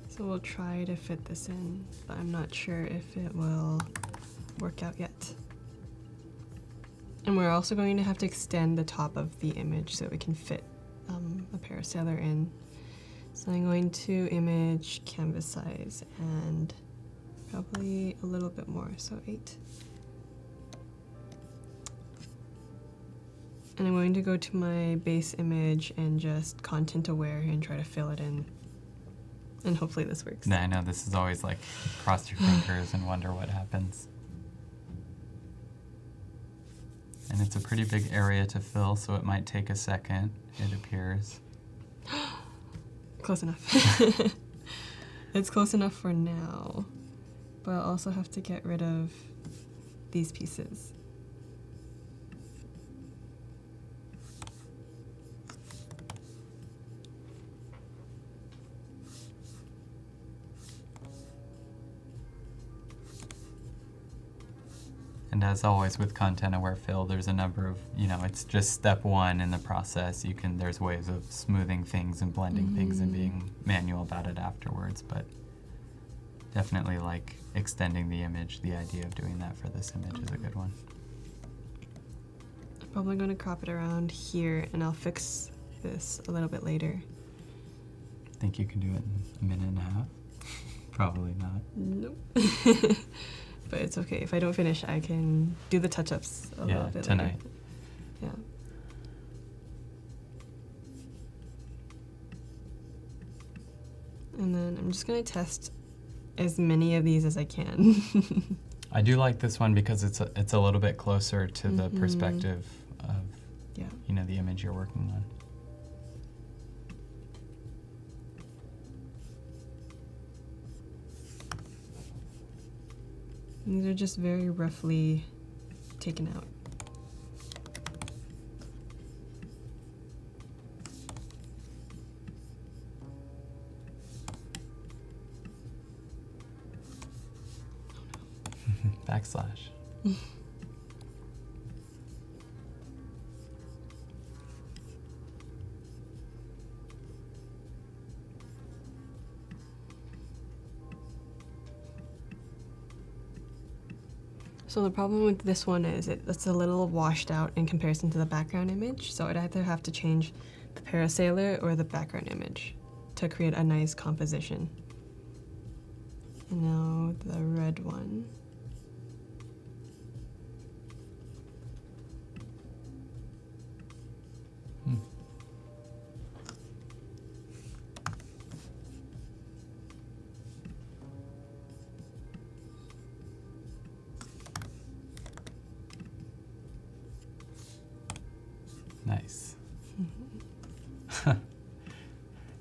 So we'll try to fit this in, but I'm not sure if it will work out yet. And we're also going to have to extend the top of the image so we can fit a parasailer in. So I'm going to image canvas size and probably a little bit more, so 8. And I'm going to go to my base image and just content aware and try to fill it in. And hopefully this works. Yeah, I know this is always like cross your fingers and wonder what happens. And it's a pretty big area to fill, so it might take a second, it appears. Close enough. It's close enough for now, but I'll also have to get rid of these pieces. And as always with content-aware fill, there's a number of, it's just step 1 in the process. There's ways of smoothing things and blending things and being manual about it afterwards, but definitely like extending the image, the idea of doing that for this image is a good one. I'm probably going to crop it around here, and I'll fix this a little bit later. Think you can do it in a minute and a half? Probably not. Nope. But it's okay. If I don't finish, I can do the touch-ups a little bit tonight. later. Yeah. And then I'm just going to test as many of these as I can. I do like this one because it's a little bit closer to the perspective of Yeah. the image you're working on. These are just very roughly taken out. Backslash. So the problem with this one is it's a little washed out in comparison to the background image, so I'd either have to change the parasailer or the background image to create a nice composition. And now the red one. Nice.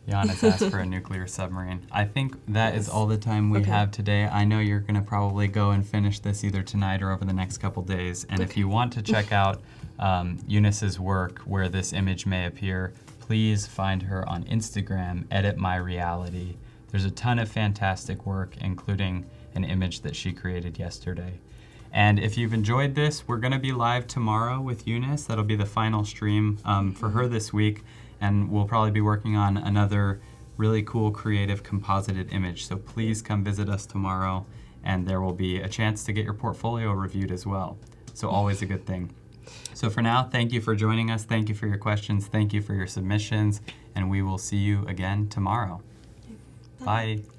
Giannis asked for a nuclear submarine. I think that is all the time we have today. I know you're going to probably go and finish this either tonight or over the next couple days. And if you want to check out Eunice's work where this image may appear, please find her on Instagram, @editmyreality. There's a ton of fantastic work, including an image that she created yesterday. And if you've enjoyed this, we're going to be live tomorrow with Eunice. That'll be the final stream for her this week. And we'll probably be working on another really cool creative composited image. So please come visit us tomorrow, and there will be a chance to get your portfolio reviewed as well. So always a good thing. So for now, thank you for joining us. Thank you for your questions. Thank you for your submissions. And we will see you again tomorrow. Bye.